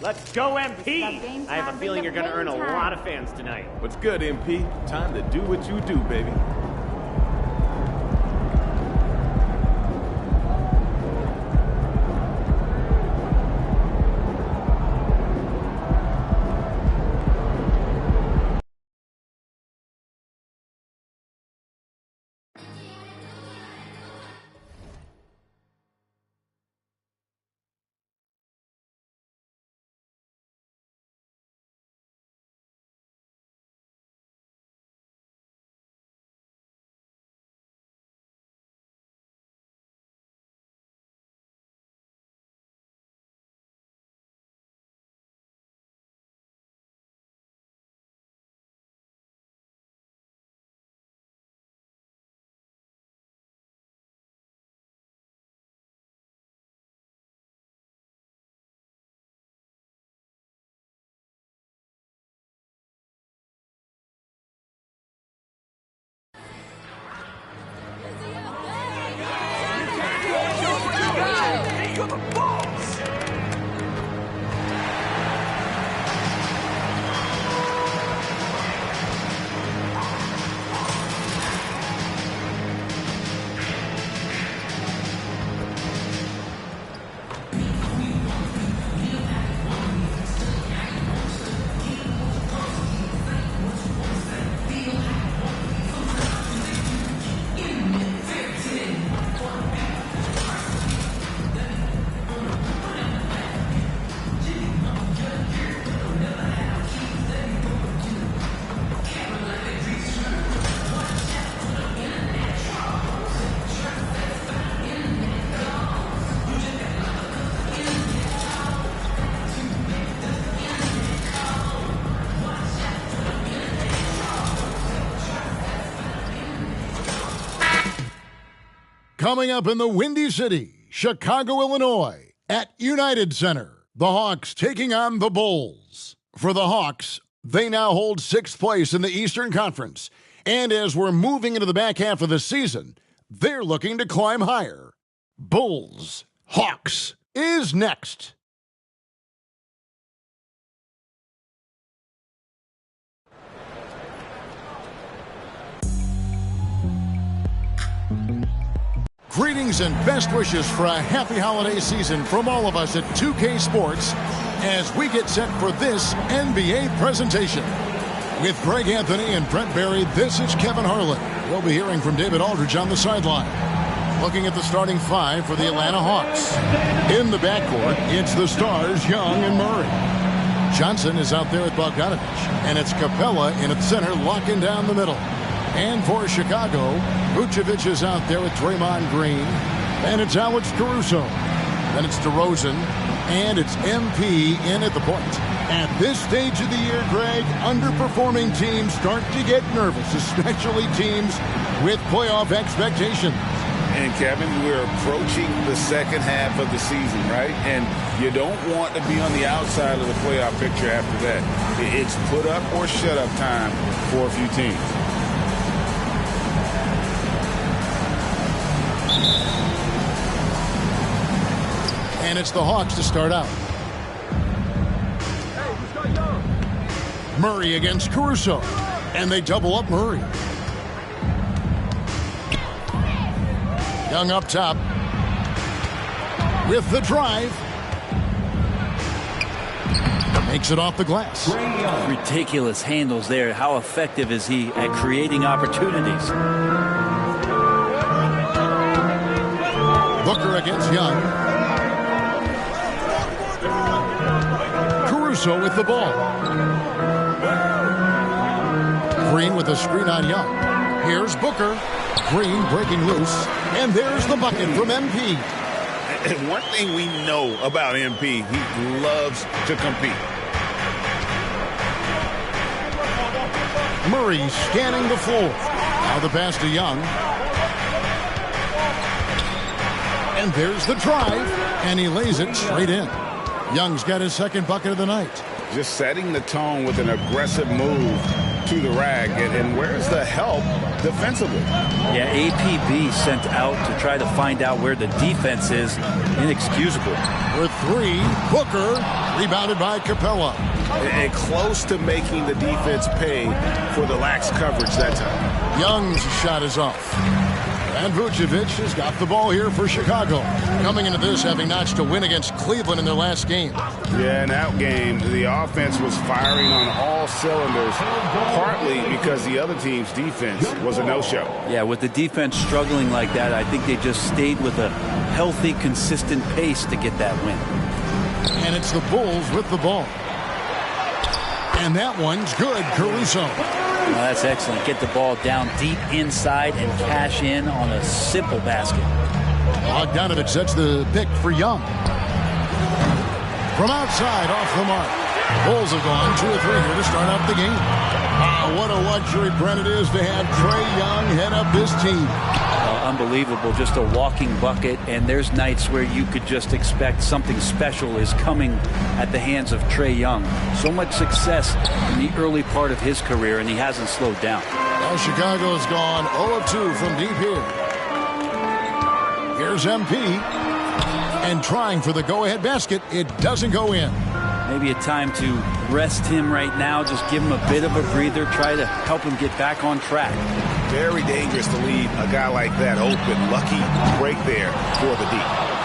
Let's go, MP! I have a feeling you're going to earn a lot of fans tonight. What's good, MP? Time to do what you do, baby. Coming up in the Windy City, Chicago, Illinois, at United Center, the Hawks taking on the Bulls. For the Hawks, they now hold 6th place in the Eastern Conference, and as we're moving into the back half of the season, they're looking to climb higher. Bulls, Hawks is next. Greetings and best wishes for a happy holiday season from all of us at 2K Sports as we get set for this NBA presentation. With Greg Anthony and Brent Barry, this is Kevin Harlan. We'll be hearing from David Aldridge on the sideline. Looking at the starting 5 for the Atlanta Hawks. In the backcourt, it's the stars Young and Murray. Johnson is out there with Bogdanovich, and it's Capella in at center locking down the middle. And for Chicago, Vucevic is out there with Draymond Green. And it's Alex Caruso. Then it's DeRozan. And it's MP in at the point. At this stage of the year, Greg, underperforming teams start to get nervous, especially teams with playoff expectations. And Kevin, we're approaching the second half of the season, right? And you don't want to be on the outside of the playoff picture after that. It's put up or shut up time for a few teams. And it's the Hawks to start out. Murray against Caruso. And they double up Murray. Young up top. With the drive. Makes it off the glass. Ridiculous handles there. How effective is he at creating opportunities? Booker against Young. Caruso with the ball. Green with a screen on Young. Here's Booker. Green breaking loose. And there's the bucket from MP. And one thing we know about MP, he loves to compete. Murray scanning the floor. Now the pass to Young. And there's the drive. And he lays it straight in. Young's got his second bucket of the night. Just setting the tone with an aggressive move to the rack. And where's the help defensively. Yeah, APB sent out to try to find out where the defense is. Inexcusable. For three, Booker, rebounded by Capella. And close to making the defense pay for the lax coverage that time. Young's shot is off. And Vucevic has got the ball here for Chicago. Coming into this, having notched a win against Cleveland in their last game. Yeah, in that game, the offense was firing on all cylinders, partly because the other team's defense was a no-show. Yeah, with the defense struggling like that, I think they just stayed with a healthy, consistent pace to get that win. And it's the Bulls with the ball. And that one's good, Caruso. Oh, that's excellent. Get the ball down deep inside and cash in on a simple basket. Bogdanovic sets the pick for Young. From outside, off the mark. Bulls have gone 2 or 3 here to start out the game. What a luxury, Brent, it is to have Trae Young head up this team. Unbelievable, just a walking bucket, and there's nights where you could just expect something special is coming at the hands of Trae Young. So much success in the early part of his career, and he hasn't slowed down. Now Chicago's gone 0 of 2 from deep here. Here's MP, and trying for the go-ahead basket. It doesn't go in. Maybe a time to rest him right now, just give him a bit of a breather, try to help him get back on track. Very dangerous to leave a guy like that open. Lucky break there for the D.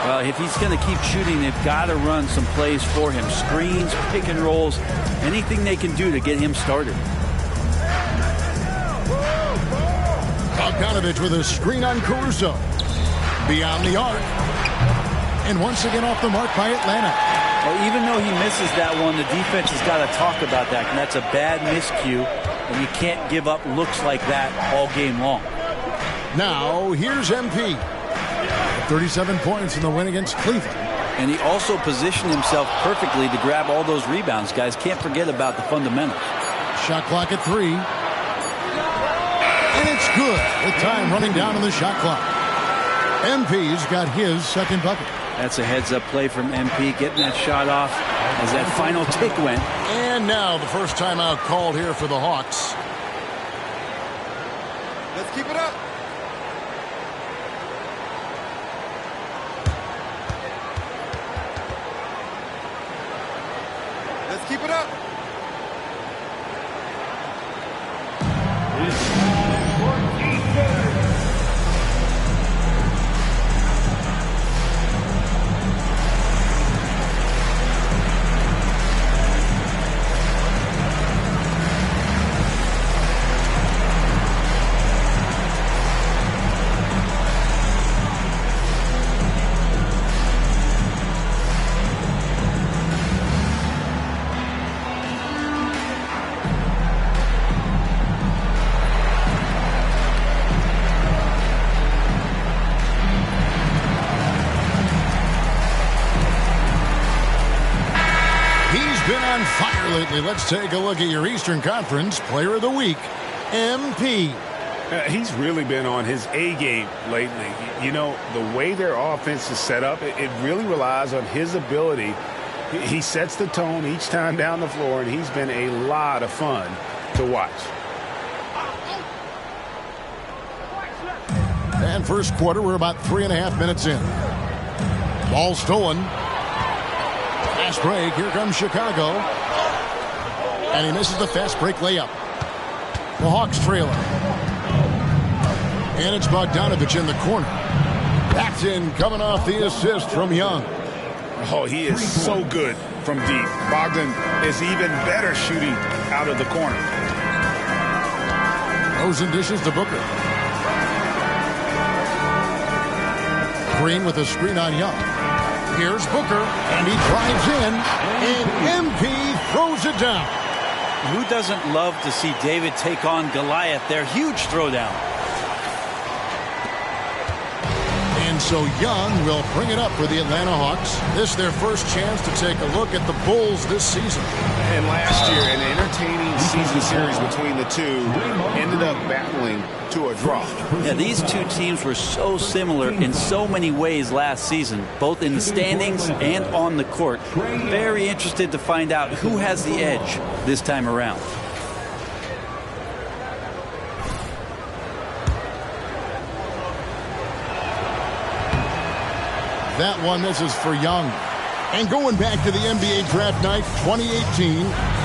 Well, if he's going to keep shooting, they've got to run some plays for him. Screens, pick and rolls, anything they can do to get him started. Bogdanovic with a screen on Caruso. Beyond the arc. And once again off the mark by Atlanta. Well, even though he misses that one, the defense has got to talk about that. And that's a bad miscue. And you can't give up looks like that all game long. Now, here's MP. 37 points in the win against Cleveland. And he also positioned himself perfectly to grab all those rebounds. Guys, can't forget about the fundamentals. Shot clock at 3. And it's good with time running down on the shot clock. MP's got his second bucket. That's a heads-up play from MP, getting that shot off as that final tick went. And now the first timeout called here for the Hawks. Let's keep it up. Let's keep it up. Let's take a look at your Eastern Conference Player of the Week, MP. He's really been on his A game lately. You know, the way their offense is set up, it really relies on his ability. He sets the tone each time down the floor, and he's been a lot of fun to watch. And first quarter, we're about 3.5 minutes in. Ball stolen. Fast break. Here comes Chicago. And he misses the fast break layup. The Hawks trailing. And it's Bogdanovic in the corner. Paxton coming off the assist from Young. Oh, he is so good from deep. Bogdan is even better shooting out of the corner. Throws and dishes to Booker. Green with a screen on Young. Here's Booker, and he drives in, and MP throws it down. Who doesn't love to see David take on Goliath there? Huge throwdown. And so Young will bring it up for the Atlanta Hawks. This is their first chance to take a look at the Bulls this season. And last year, an entertaining season series between the two ended up battling to a draw. Yeah, these two teams were so similar in so many ways last season, both in the standings and on the court. Very interested to find out who has the edge this time around. That one, this is for Young. And going back to the NBA draft night 2018,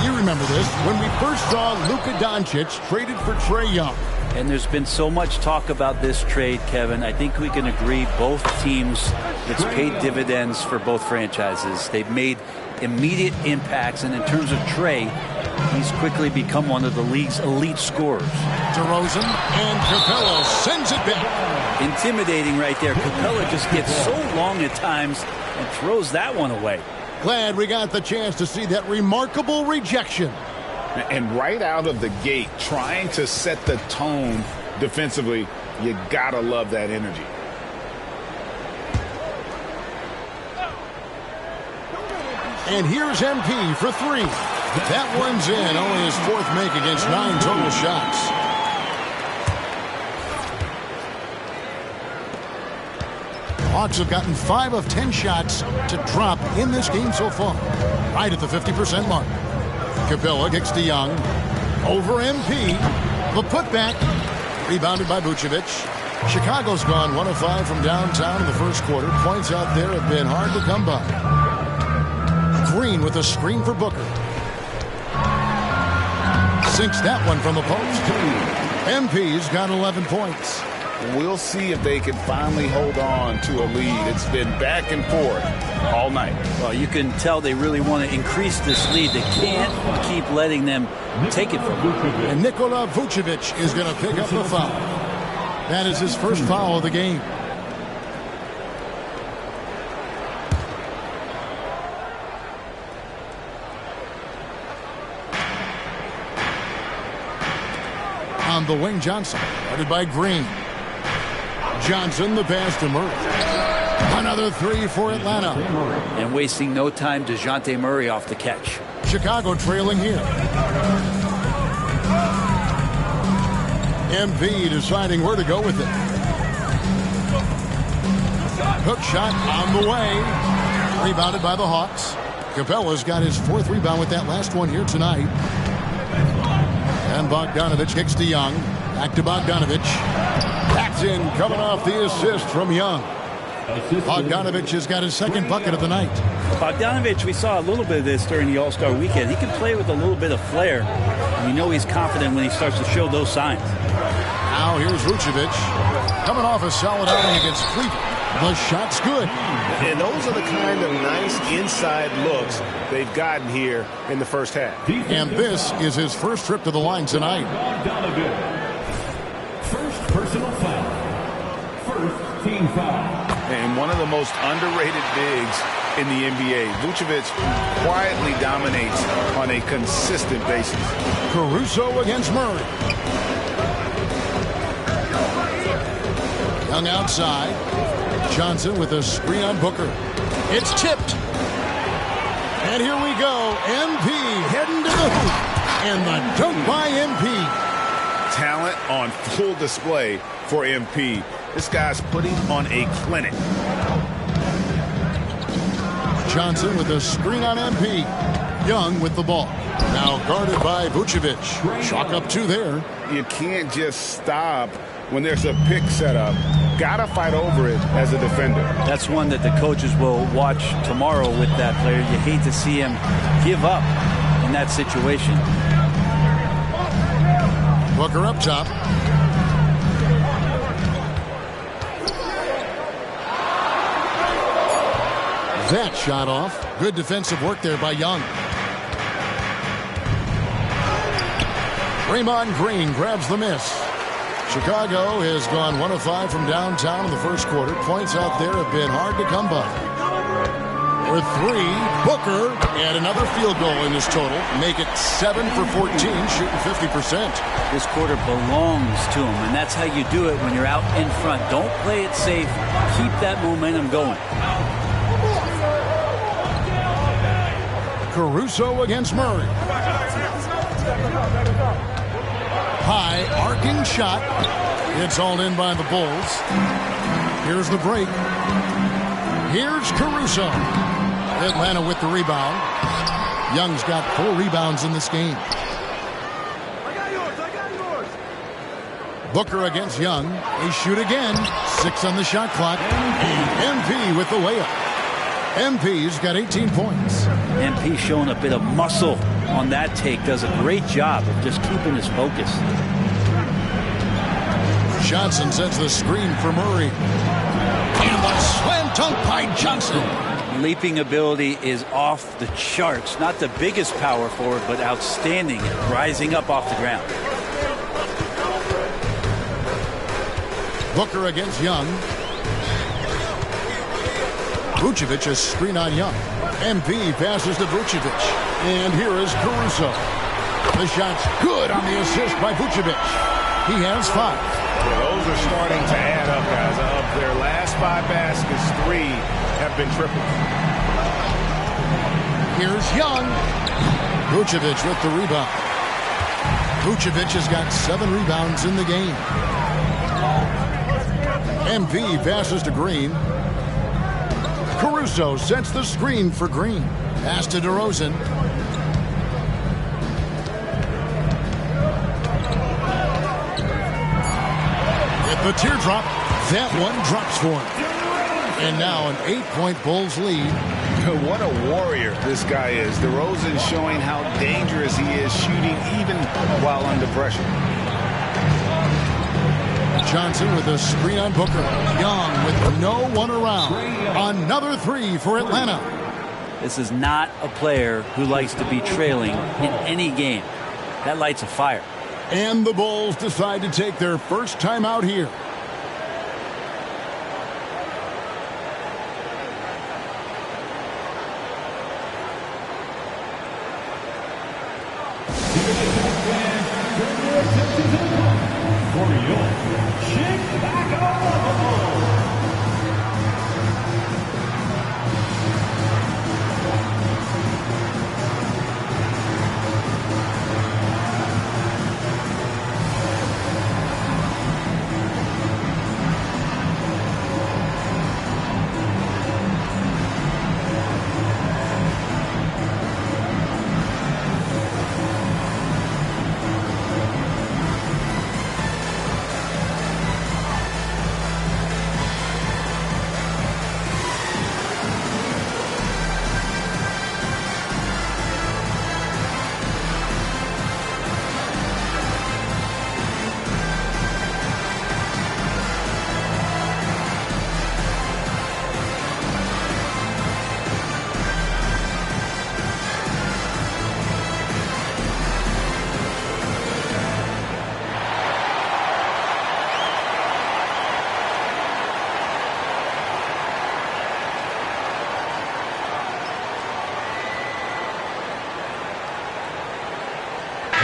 you remember this, when we first saw Luka Doncic traded for Trae Young. And there's been so much talk about this trade, Kevin. I think we can agree both teams, it's paid dividends for both franchises. They've made immediate impacts, and in terms of Trae, he's quickly become one of the league's elite scorers. DeRozan and Capella sends it back. Intimidating right there. Capella just gets so long at times and throws that one away. Glad we got the chance to see that remarkable rejection. And right out of the gate, trying to set the tone defensively, you gotta love that energy. And here's MP for three. That one's in, only his fourth make against 9 total shots. Hawks have gotten 5 of 10 shots to drop in this game so far, right at the 50% mark. Capella kicks to Young. Over MP. The putback. Rebounded by Vucevic. Chicago's gone 1 of 5 from downtown in the first quarter. Points out there have been hard to come by. Green with a screen for Booker. Sinks that one from the post. MP's got 11 points. We'll see if they can finally hold on to a lead. It's been back and forth all night. Well, you can tell they really want to increase this lead. They can't keep letting them take it from them. And Nikola Vucevic is going to pick up the foul. That is his first foul of the game. On the wing, Johnson, guarded by Green. Johnson, the pass to Murray. Another three for Atlanta. And wasting no time, DeJounte Murray off the catch. Chicago trailing here. MP deciding where to go with it. Hook shot on the way. Rebounded by the Hawks. Capella's got his 4th rebound with that last one here tonight. And Bogdanovic kicks to Young. Back to Bogdanovic. That's in, coming off the assist from Young. Bogdanovic has got his 2nd bucket of the night. Bogdanovic, we saw a little bit of this during the All-Star weekend. He can play with a little bit of flair. And you know he's confident when he starts to show those signs. Now here's Vucevic. Coming off a solid outing against Cleveland. The shot's good. And those are the kind of nice inside looks they've gotten here in the first half. And this is his first trip to the line tonight. First personal foul. First team foul. And one of the most underrated bigs in the NBA. Vucevic quietly dominates on a consistent basis. Caruso against Murray. Young outside. Johnson with a screen on Booker. It's tipped. And here we go. MP heading to the hoop. And the dunk by MP. Talent on full display for MP. This guy's putting on a clinic. Johnson with a screen on MP. Young with the ball. Now guarded by Vucevic. Chalk up 2 there. You can't just stop when there's a pick set up. Gotta fight over it as a defender. That's one that the coaches will watch tomorrow with that player. You hate to see him give up in that situation. Booker up top. That shot off. Good defensive work there by Young. Draymond Green grabs the miss. Chicago has gone 1 of 5 from downtown in the first quarter. Points out there have been hard to come by. For 3, Booker, and another field goal in this total. Make it 7 for 14, shooting 50%. This quarter belongs to him, and that's how you do it when you're out in front. Don't play it safe. Keep that momentum going. Caruso against Murray. High arcing shot. It's all in by the Bulls. Here's the break. Here's Caruso. Atlanta with the rebound. Young's got 4 rebounds in this game. Booker against Young. They shoot again. 6 on the shot clock. And MP with the layup. MP's got 18 points. MP showing a bit of muscle on that take. Does a great job of just keeping his focus. Johnson sets the screen for Murray. And the slam dunk by Johnson. Leaping ability is off the charts. Not the biggest power forward, but outstanding at rising up off the ground. Booker against Young. Vucevic is screen on Young. MP passes to Vucevic. And here is Caruso. The shot's good on the assist by Vucevic. He has 5. Well, those are starting to add up, guys. Of their last 5 baskets, 3 have been triples. Here's Young. Vucevic with the rebound. Vucevic has got 7 rebounds in the game. MP passes to Green. Caruso sets the screen for Green. Pass to DeRozan. With the teardrop, that one drops for him. And now an 8-point Bulls lead. What a warrior this guy is. DeRozan showing how dangerous he is shooting even while under pressure. Johnson with a screen on Booker. Young with no one around. Another 3 for Atlanta. This is not a player who likes to be trailing in any game. That lights a fire. And the Bulls decide to take their first time out here.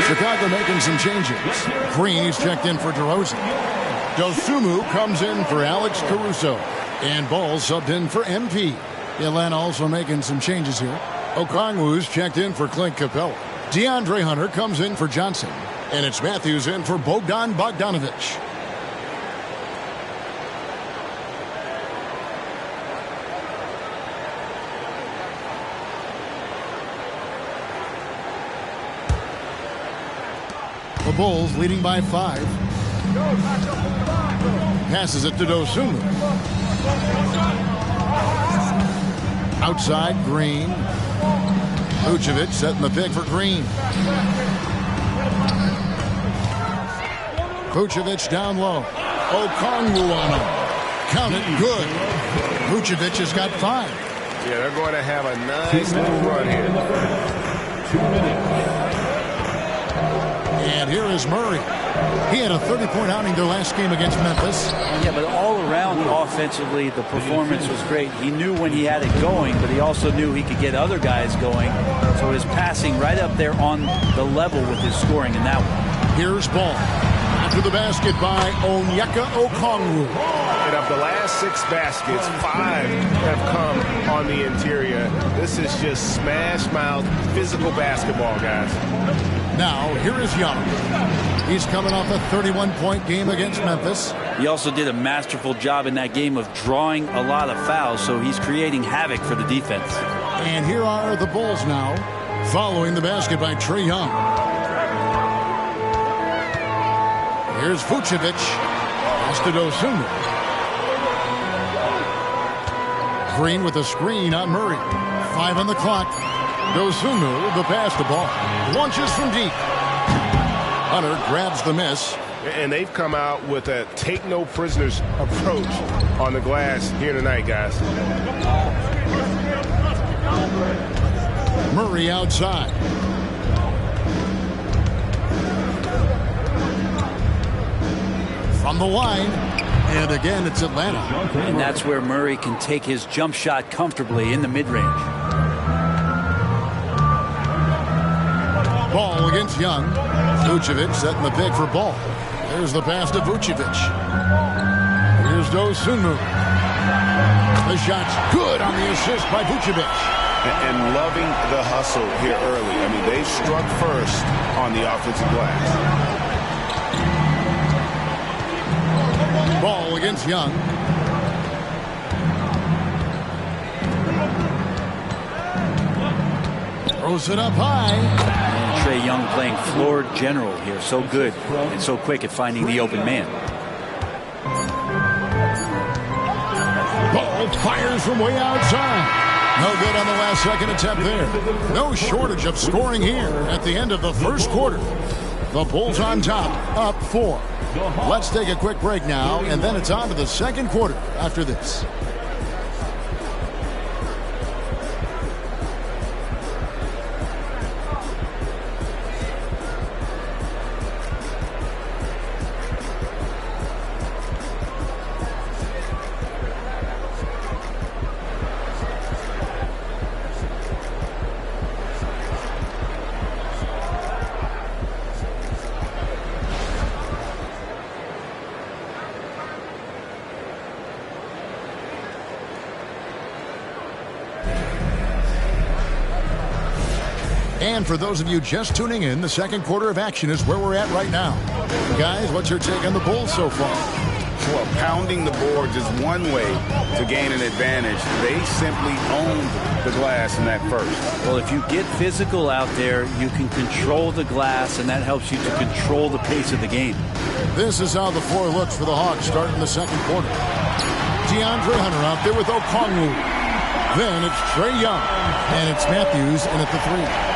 Chicago making some changes. Green is checked in for DeRozan. Dosunmu comes in for Alex Caruso. And Ball subbed in for MP. Atlanta also making some changes here. Okongwu's checked in for Clint Capella. DeAndre Hunter comes in for Johnson. And it's Matthews in for Bogdan Bogdanovic. The Bulls leading by 5. Passes it to Dosunmu. Outside, Green. Vucevic setting the pick for Green. Vucevic down low. Okongwu on him. Count it, good. Vucevic has got 5. Yeah, they're going to have a nice little run here. 2 minutes. And here is Murray. He had a 30-point outing their last game against Memphis. Yeah, but all around offensively, the performance was great. He knew when he had it going, but he also knew he could get other guys going. So his passing right up there on the level with his scoring in that one. Here's Ball. After the basket by Onyeka Okongwu. And of the last 6 baskets, 5 have come on the interior. This is just smash-mouth physical basketball, guys. Now, here is Young. He's coming off a 31-point game against Memphis. He also did a masterful job in that game of drawing a lot of fouls, so he's creating havoc for the defense. And here are the Bulls now, following the basket by Trae Young. Here's Vucevic. Pass to Dosunmu. Green with a screen on Murray. 5 on the clock. Dosunmu, the pass to Ball. Launches from deep. Hunter grabs the miss. And they've come out with a take no prisoners approach on the glass here tonight, guys. Murray outside. From the line. And again, it's Atlanta. And that's where Murray can take his jump shot comfortably in the mid-range. Ball against Young. Vucevic setting the pick for Ball. There's the pass to Vucevic. Here's Dosunmu. The shot's good on the assist by Vucevic. And loving the hustle here early. I mean, they struck first on the offensive glass. Ball against Young. Throws it up high. And Trae Young playing floor general here. So good and so quick at finding the open man. Ball fires from way outside. No good on the last second attempt there. No shortage of scoring here at the end of the first quarter. The Bulls on top, up 4. Let's take a quick break now, and then it's on to the second quarter after this. And for those of you just tuning in, the second quarter of action is where we're at right now. Guys, what's your take on the Bulls so far? Well, pounding the boards is one way to gain an advantage. They simply owned the glass in that first. Well, if you get physical out there, you can control the glass, and that helps you to control the pace of the game. This is how the floor looks for the Hawks starting the second quarter. DeAndre Hunter out there with Okongwu. Then it's Trae Young, and it's Matthews in at the 3.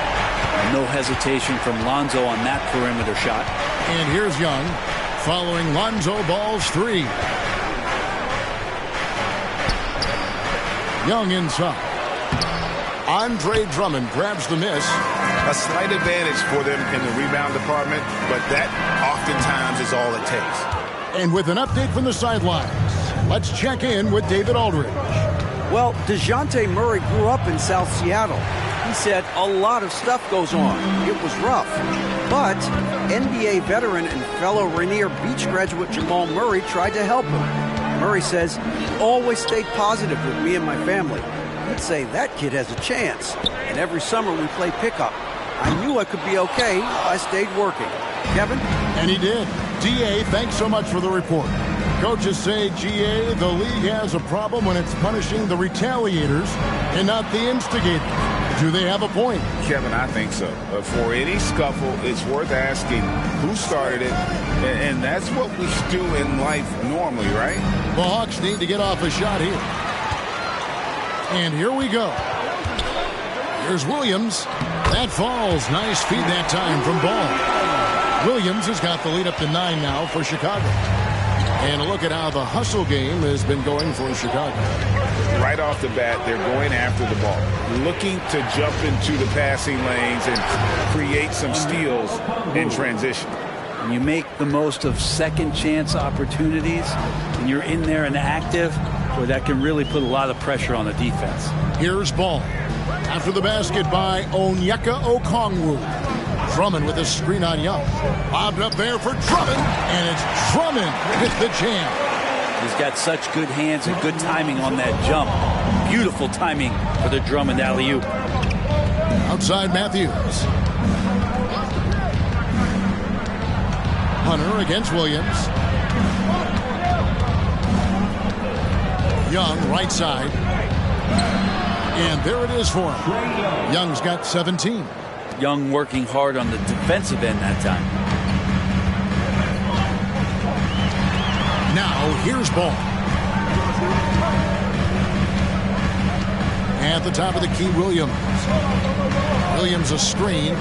No hesitation from Lonzo on that perimeter shot. And here's Young following Lonzo Ball's 3. Young inside. Andre Drummond grabs the miss. A slight advantage for them in the rebound department, but that oftentimes is all it takes. And with an update from the sidelines, let's check in with David Aldridge. Well, DeJounte Murray grew up in South Seattle. He said a lot of stuff goes on. It was rough. But NBA veteran and fellow Rainier Beach graduate Jamal Murray tried to help him. Murray says, he always stayed positive with me and my family. He'd say, that kid has a chance. And every summer we play pickup. I knew I could be okay if I stayed working. Kevin? And he did. DA, thanks so much for the report. Coaches say, GA, the league has a problem when it's punishing the retaliators and not the instigators. Do they have a point? Kevin, I think so. For any scuffle, it's worth asking who started it, and that's what we do in life normally, right? The Hawks need to get off a shot here. And here we go. Here's Williams. That falls. Nice feed that time from Ball. Williams has got the lead up to 9 now for Chicago. And look at how the hustle game has been going for Chicago. Right off the bat, they're going after the ball, looking to jump into the passing lanes and create some steals in transition. When you make the most of second chance opportunities and you're in there and active, boy, that can really put a lot of pressure on the defense. Here's Ball. After the basket by Onyeka Okongwu. Drummond with a screen on Young. Bobbed up there for Drummond, and it's Drummond with the jam. He's got such good hands and good timing on that jump. Beautiful timing for the Drummond alley-oop. Outside Matthews. Hunter against Williams. Young right side. And there it is for him. Young's got 17. Young working hard on the defensive end that time. Now here's ball. At the top of the key, Williams. Williams a screen.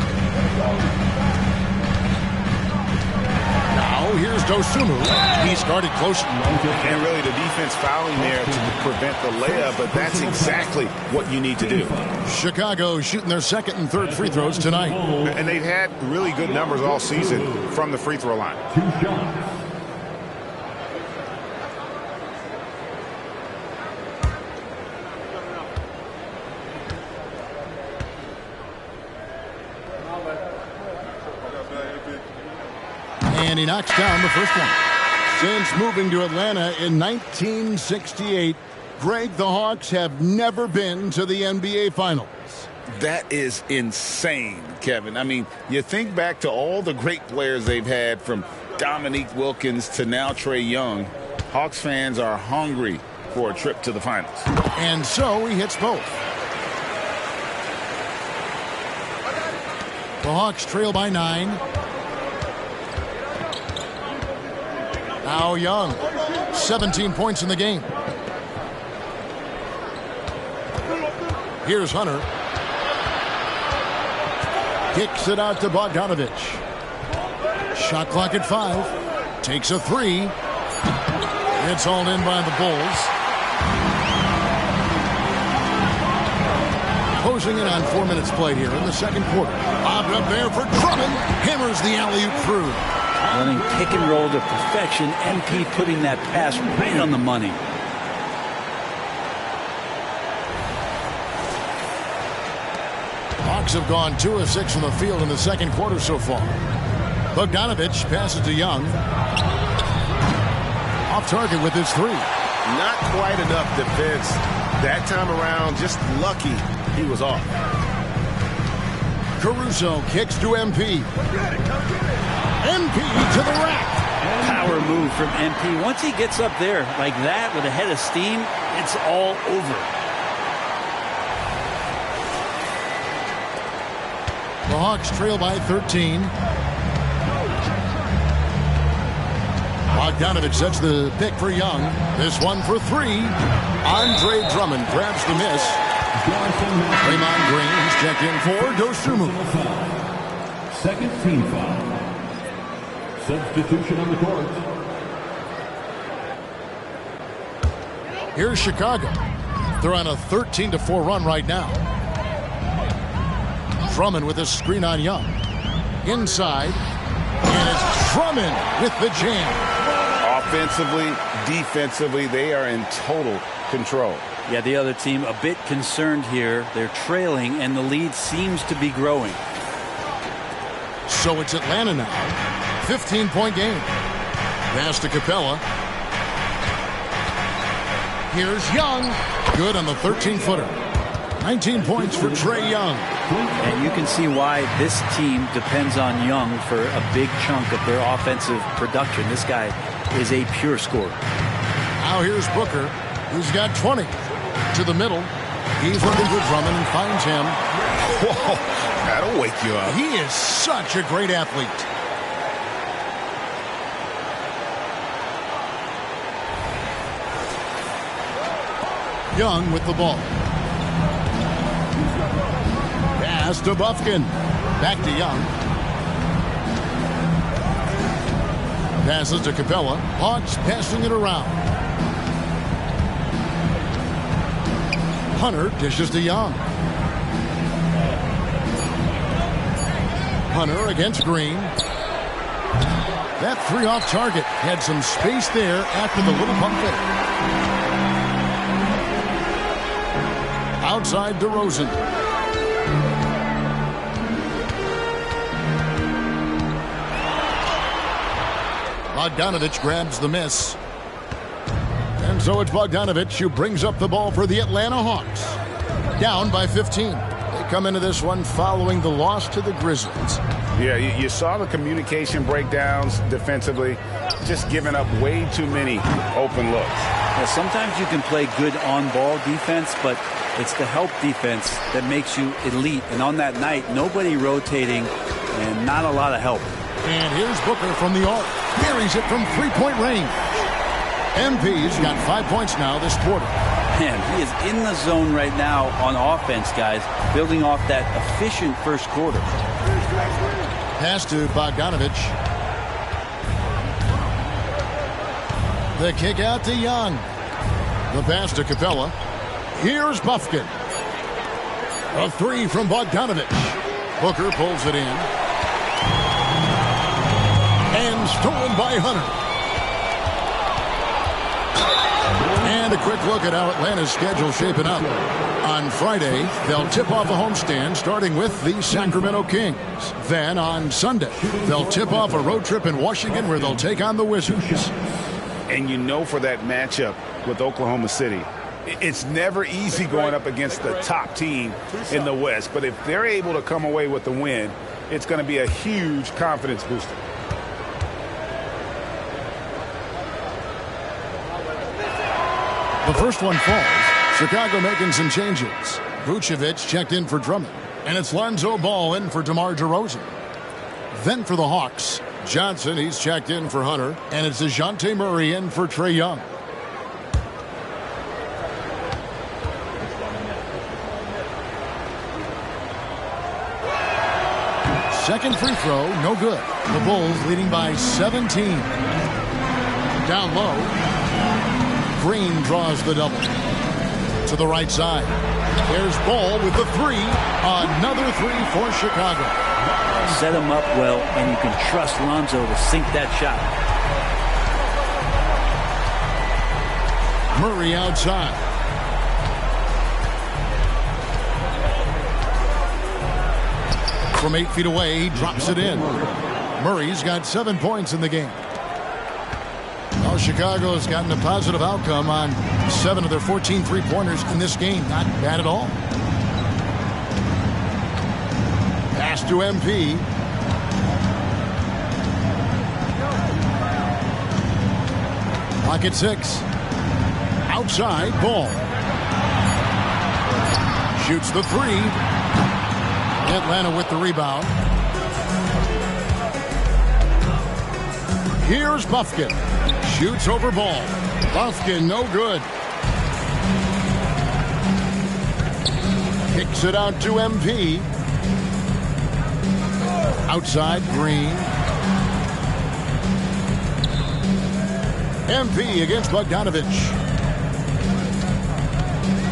Now here's Dosunmu. He started close. And really the defense fouling there to prevent the layup, but that's exactly what you need to do. Chicago shooting their second and third free throws tonight. And they've had really good numbers all season from the free throw line. 2 shots. And he knocks down the first one. Since moving to Atlanta in 1968, Greg, the Hawks have never been to the NBA Finals. That is insane, Kevin. I mean, you think back to all the great players they've had, from Dominique Wilkins to now Trae Young. Hawks fans are hungry for a trip to the finals. And so he hits both. The Hawks trail by 9. Now Young, 17 points in the game. Here's Hunter. Kicks it out to Bogdanovich. Shot clock at 5. Takes a 3. It's hauled in by the Bulls. Closing in on 4 minutes played here in the second quarter. Bobbed up there for Drummond. Hammers the alley-oop through. Running pick and roll to perfection. MP putting that pass right on the money. Hawks have gone 2 of 6 from the field in the second quarter so far. Bogdanovich passes to Young. Off target with his 3. Not quite enough defense that time around. Just lucky he was off. Caruso kicks to MP. MP to the rack. Power move from MP. Once he gets up there like that with a head of steam, it's all over. The Hawks trail by 13. Bogdanovich sets the pick for Young. This one for 3. Andre Drummond grabs the miss. Draymond Green is checked in for Dosunmu. Second team foul. Substitution on the court. Here's Chicago. They're on a 13-4 run right now. Drummond with a screen on Young. Inside. And it's Drummond with the jam. Offensively, defensively, they are in total control. Yeah, the other team a bit concerned here. They're trailing, and the lead seems to be growing. So it's Atlanta now. 15-point game. Pass to Capella. Here's Young. Good on the 13-footer. 19 points for Trae Young. And you can see why this team depends on Young for a big chunk of their offensive production. This guy is a pure scorer. Now here's Booker, who's got 20. To the middle. He's looking for Drummond and finds him. Whoa, that'll wake you up. He is such a great athlete. Young with the ball. Pass to Bufkin. Back to Young. Passes to Capella. Hawks passing it around. Hunter dishes to Young. Hunter against Green. That 3 off target. Had some space there after the little pump fake. Outside DeRozan. Bogdanovich grabs the miss. And so it's Bogdanovich who brings up the ball for the Atlanta Hawks. Down by 15. They come into this one following the loss to the Grizzlies. Yeah, you saw the communication breakdowns defensively, just giving up way too many open looks. Yeah, sometimes you can play good on-ball defense, but it's the help defense that makes you elite. And on that night, nobody rotating and not a lot of help. And here's Booker from the arc. Buries it from 3-point range. MP's got 5 points now this quarter. Man, he is in the zone right now on offense, guys, building off that efficient first quarter. Pass to Bogdanovich. The kick out to Young. The pass to Capella. Here's Bufkin. A three from Bogdanovich. Booker pulls it in. And stolen by Hunter. And a quick look at how Atlanta's schedule shaping up. On Friday, they'll tip off a homestand starting with the Sacramento Kings. Then on Sunday, they'll tip off a road trip in Washington where they'll take on the Wizards. And you know, for that matchup with Oklahoma City, it's never easy going up against the top team in the West. But if they're able to come away with the win, it's going to be a huge confidence booster. The first one falls. Chicago making some changes. Vucevic checked in for Drummond. And it's Lonzo Ball in for DeMar DeRozan. Then for the Hawks, Johnson, he's checked in for Hunter. And it's DeJounte Murray in for Trae Young. Second free throw, no good. The Bulls leading by 17. Down low. Green draws the double. To the right side. There's Ball with the three. Another three for Chicago. Set him up well, and you can trust Lonzo to sink that shot. Murray outside. From 8 feet away, he drops it in. Murray's got 7 points in the game. Well, Chicago's gotten a positive outcome on 7 of their 14 three-pointers in this game. Not bad at all. Pass to MP. Pocket 6. Outside, Ball. Shoots the three. Atlanta with the rebound. Here's Bufkin. Shoots over Ball. Bufkin, no good. Kicks it out to MP. Outside, Green. MP against Bogdanovich.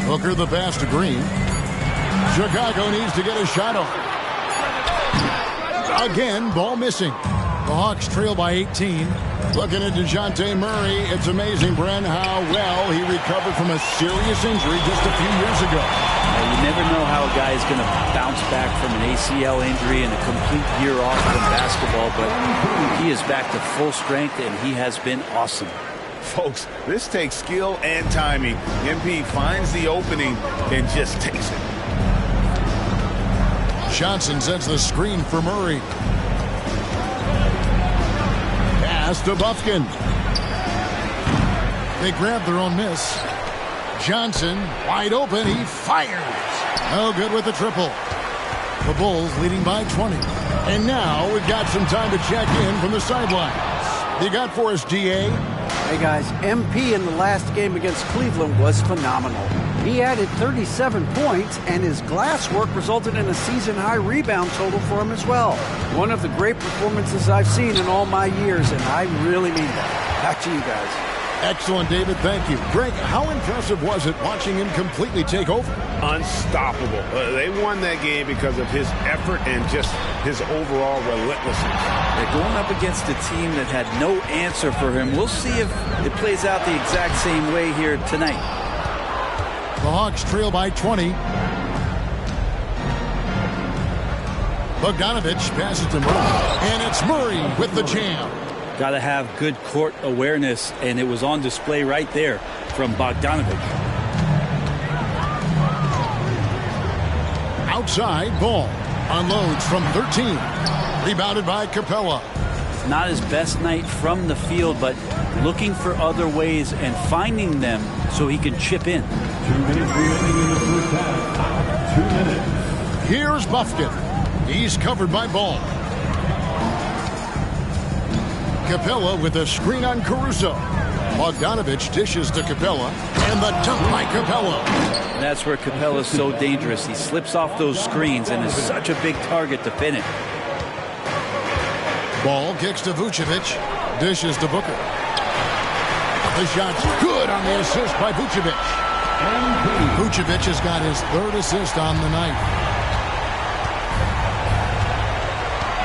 Booker the pass to Green. Chicago needs to get a shot on. Again, Ball missing. The Hawks trail by 18. Looking at DeJounte Murray, it's amazing, Bren, how well he recovered from a serious injury just a few years ago. You never know how a guy is going to bounce back from an ACL injury and a complete year off from basketball, but he is back to full strength, and he has been awesome. Folks, this takes skill and timing. MP finds the opening and just takes it. Johnson sets the screen for Murray. Pass to Bufkin. They grab their own miss. Johnson, wide open, he fires. No good with the triple. The Bulls leading by 20. And now we've got some time to check in from the sidelines. You got for us, GA? Hey guys, MP in the last game against Cleveland was phenomenal. He added 37 points, and his glass work resulted in a season-high rebound total for him as well. One of the great performances I've seen in all my years, and I really mean that. Back to you guys. Excellent, David. Thank you. Greg, how impressive was it watching him completely take over? Unstoppable. They won that game because of his effort and just his overall relentlessness. They're going up against a team that had no answer for him. We'll see if it plays out the exact same way here tonight. The Hawks trail by 20. Bogdanovich passes to Murray. And it's Murray with the jam. Got to have good court awareness, and it was on display right there from Bogdanovich. Outside, Ball unloads from 13. Rebounded by Capella. Not his best night from the field, but looking for other ways and finding them so he can chip in. 2 minutes remaining in the first half. 2 minutes. Here's Bufkin. He's covered by Ball. Capella with a screen on Caruso. Bogdanovich dishes to Capella, and the dunk by Capella. And that's where Capella's so dangerous. He slips off those screens and is such a big target to pin it. Ball kicks to Vucevic, dishes to Booker. The shot's good on the assist by Vucevic. Vucevic has got his 3rd assist on the night.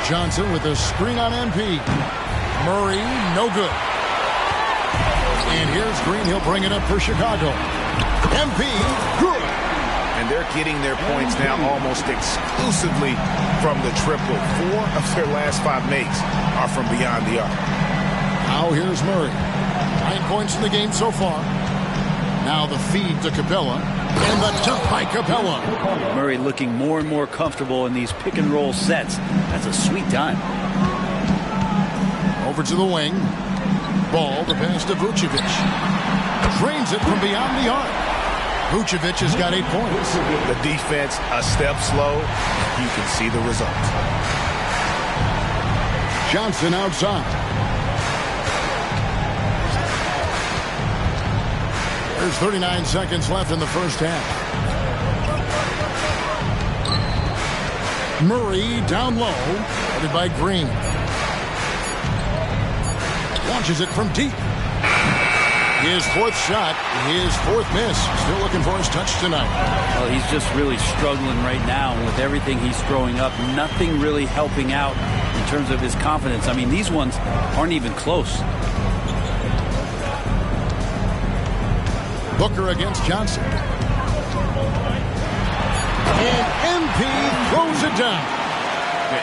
Johnson with a screen on MP. Murray, no good. And here's Green. He'll bring it up for Chicago. MP, good. And they're getting their points now almost exclusively from the triple. 4 of their last 5 makes are from beyond the arc. Now here's Murray. 9 points in the game so far. Now the feed to Capella. And the dunk by Capella. Murray looking more and more comfortable in these pick-and-roll sets. That's a sweet time. Over to the wing. Ball, the pass to Vucevic. Drains it from beyond the arc. Vucevic has got 8 points. The defense a step slow. You can see the result. Johnson outside. There's 39 seconds left in the first half. Murray down low, headed by Green. Launches it from deep. His 4th shot, his 4th miss. Still looking for his touch tonight. Well, he's just really struggling right now with everything he's throwing up. Nothing really helping out in terms of his confidence. I mean, these ones aren't even close. Booker against Johnson. And MP throws it down.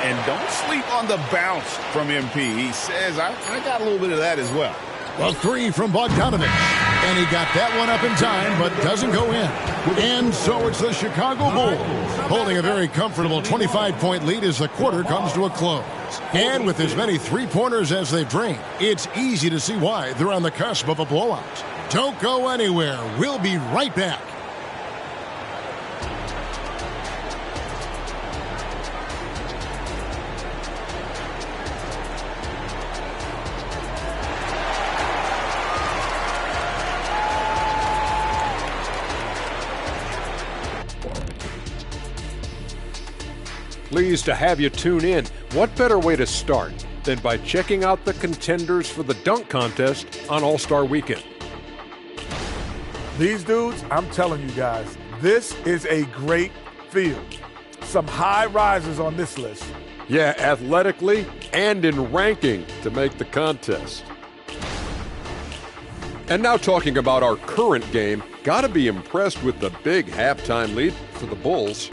And don't sleep on the bounce from MP. He says, I got a little bit of that as well. A 3 from Bogdanovich. And he got that one up in time, but doesn't go in. And so it's the Chicago Bulls holding a very comfortable 25-point lead as the quarter comes to a close. And with as many 3-pointers as they've drained, it's easy to see why they're on the cusp of a blowout. Don't go anywhere. We'll be right back. Pleased to have you tune in. What better way to start than by checking out the contenders for the dunk contest on All-Star Weekend? These dudes, I'm telling you guys, this is a great field. Some high risers on this list. Yeah, athletically and in ranking to make the contest. And now talking about our current game, gotta be impressed with the big halftime lead for the Bulls.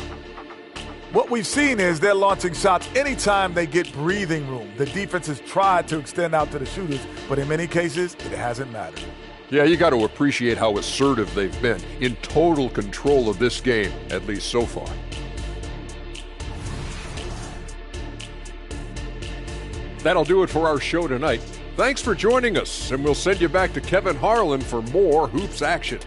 What we've seen is they're launching shots anytime they get breathing room. The defense has tried to extend out to the shooters, but in many cases, it hasn't mattered. Yeah, you got to appreciate how assertive they've been, in total control of this game, at least so far. That'll do it for our show tonight. Thanks for joining us, and we'll send you back to Kevin Harlan for more hoops action.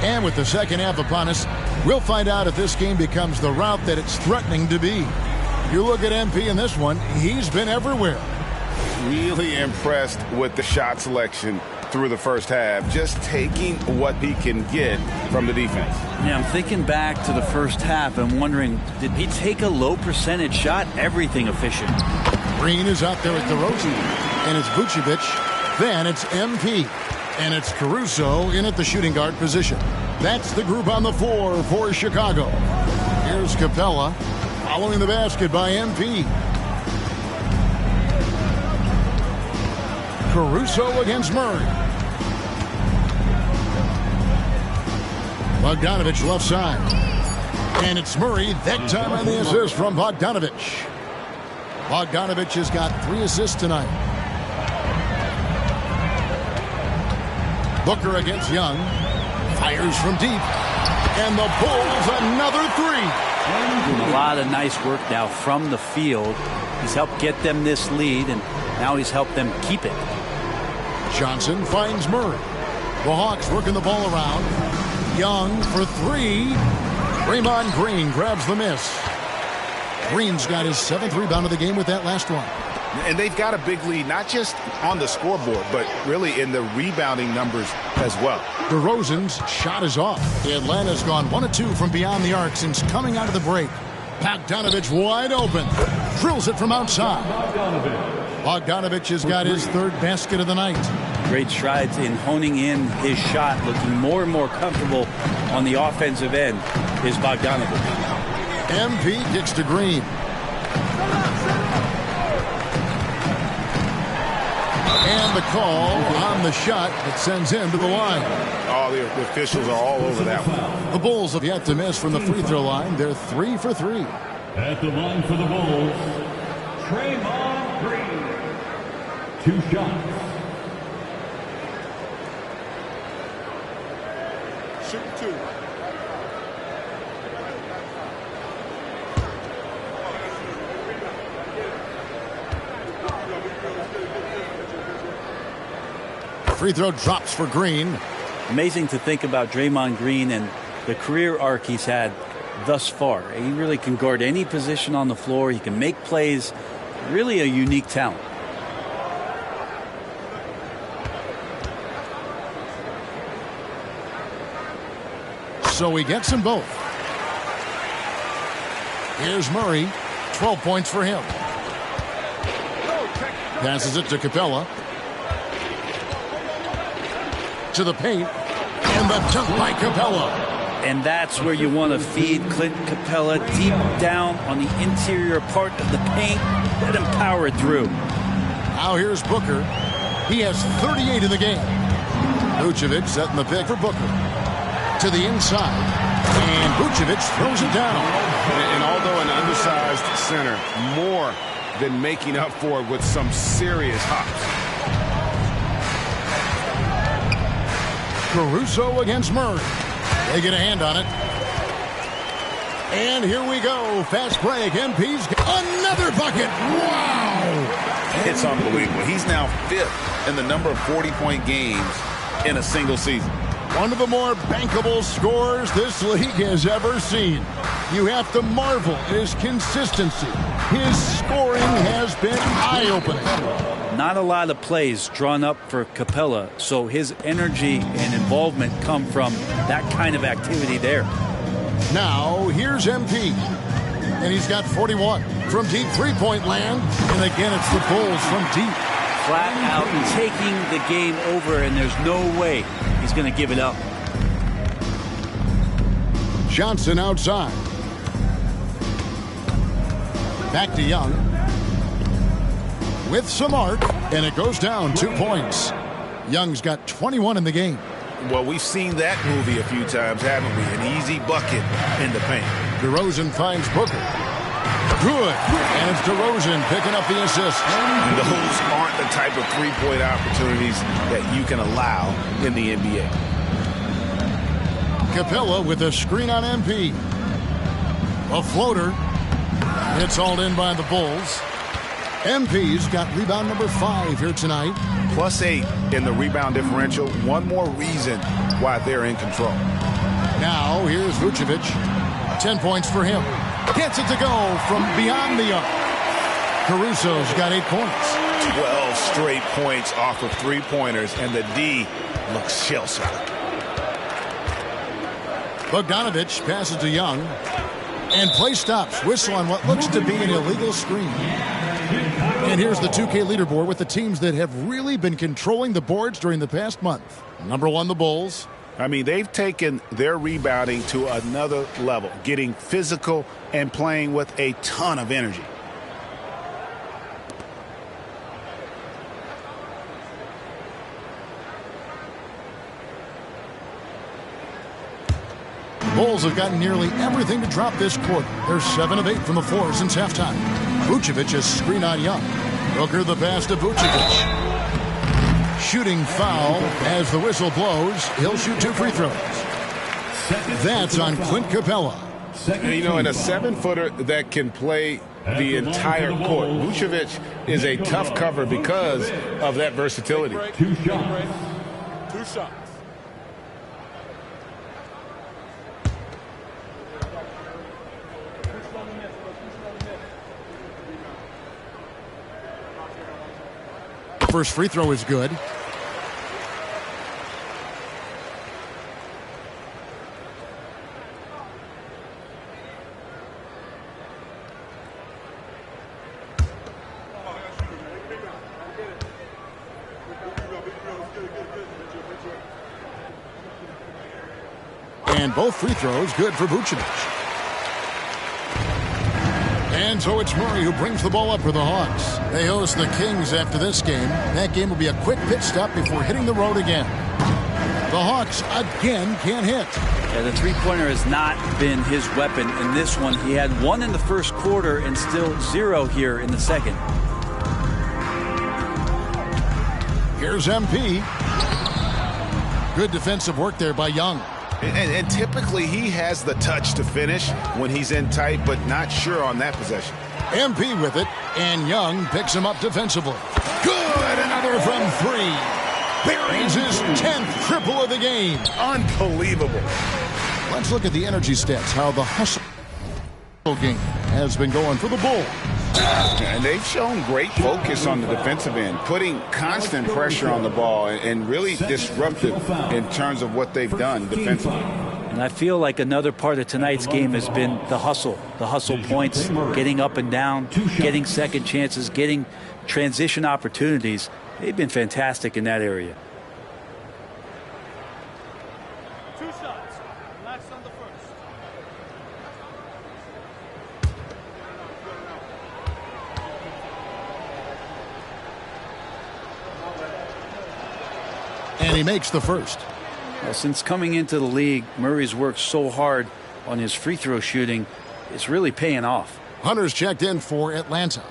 And with the second half upon us, we'll find out if this game becomes the route that it's threatening to be. You look at MP in this one, he's been everywhere. Really impressed with the shot selection through the first half, just taking what he can get from the defense. Yeah, I'm thinking back to the first half and wondering, did he take a low percentage shot? Everything efficient. Green is out there at DeRozan, and it's Vucevic. Then it's MP. And it's Caruso in at the shooting guard position. That's the group on the floor for Chicago. Here's Capella following the basket by MP. Caruso against Murray. Bogdanovich left side. And it's Murray, that time on the assist from Bogdanovich. Bogdanovich has got 3 assists tonight. Booker against Young. Fires from deep. And the Bulls another 3. Doing a lot of nice work now from the field. He's helped get them this lead, and now he's helped them keep it. Johnson finds Murray. The Hawks working the ball around. Young for three. Draymond Green grabs the miss. Green's got his 7th rebound of the game with that last one. And they've got a big lead, not just on the scoreboard, but really in the rebounding numbers as well. DeRozan's shot is off. Atlanta's gone 1 of 2 from beyond the arc since coming out of the break. Bogdanovich wide open. Drills it from outside. Bogdanovich has got his 3rd basket of the night. Great strides in honing in his shot, looking more and more comfortable on the offensive end is Bogdanovich. MP kicks to Green. And the call on the shot that sends him to the line. Oh, the officials are all over that one. The Bulls have yet to miss from the free throw line. They're 3 for 3. At the line for the Bulls, Draymond Green. 2 shots. Shoot 2. Free throw drops for Green. Amazing to think about Draymond Green and the career arc he's had thus far. He really can guard any position on the floor. He can make plays. Really a unique talent. So he gets them both. Here's Murray. 12 points for him. Passes it to Capella. To the paint. And the dunk by Capella. And that's where you want to feed Clint Capella, deep down on the interior part of the paint. Let him power it through. Now here's Booker. He has 38 in the game. Vucevic setting the pick for Booker. To the inside. And Vucevic throws it down. And although an undersized center, more than making up for it with some serious hops. Caruso against Murray. They get a hand on it. And here we go. Fast break. MP's another bucket. Wow. It's unbelievable. He's now 5th in the number of 40-point games in a single season. One of the more bankable scorers this league has ever seen. You have to marvel at his consistency. His scoring has been eye-opening. Not a lot of plays drawn up for Capella, so his energy and involvement come from that kind of activity there. Now, here's MP. And he's got 41 from deep three-point land. And again, it's the Bulls from deep. Flat out taking the game over, and there's no way he's going to give it up. Johnson outside. Back to Young. With some arc, and it goes down 2 points. Young's got 21 in the game. Well, we've seen that movie a few times, haven't we? An easy bucket in the paint. DeRozan finds Booker. Good. And it's DeRozan picking up the assist. And those aren't the type of three-point opportunities that you can allow in the NBA. Capella with a screen on MP. A floater. It's hauled in by the Bulls. MP's got rebound number 5 here tonight. +8 in the rebound differential. One more reason why they're in control. Now here's Vucevic. 10 points for him. Gets it to go from beyond the arc. Caruso's got 8 points. 12 straight points off of three-pointers, and the D looks shell-shocked. Bogdanovich passes to Young. And play stops. Whistle on what looks to be an illegal screen. And here's the 2K leaderboard with the teams that have really been controlling the boards during the past month. Number 1, the Bulls. I mean, they've taken their rebounding to another level, getting physical and playing with a ton of energy. Bulls have gotten nearly everything to drop this quarter. They're 7 of 8 from the floor since halftime. Vucevic is screen on Young. Booker the pass to Vucevic. Shooting foul as the whistle blows. He'll shoot 2 free throws. That's on Clint Capella. You know, in a 7-footer that can play the entire court, Vucevic is a tough cover because of that versatility. 2 shots. 2 shots. first free throw is good. And both free throws good for Vucevic. And so it's Murray who brings the ball up for the Hawks. They host the Kings after this game. That game will be a quick pit stop before hitting the road again. The Hawks again can't hit. Yeah, the three-pointer has not been his weapon in this one. He had one in the first quarter and still 0 here in the second. Here's MP. Good defensive work there by Young. And typically he has the touch to finish when he's in tight, but not sure on that possession. MP with it, and Young picks him up defensively. Good, another from 3. Buries his 10th triple of the game. Unbelievable. Let's look at the energy stats, how the hustle game has been going for the Bulls. And they've shown great focus on the defensive end, putting constant pressure on the ball and really disruptive in terms of what they've done defensively. And I feel like another part of tonight's game has been the hustle points, getting up and down, getting second chances, getting transition opportunities. They've been fantastic in that area. And he makes the first. Well, since coming into the league, Murray's worked so hard on his free throw shooting. It's really paying off. Hunter's checked in for Atlanta.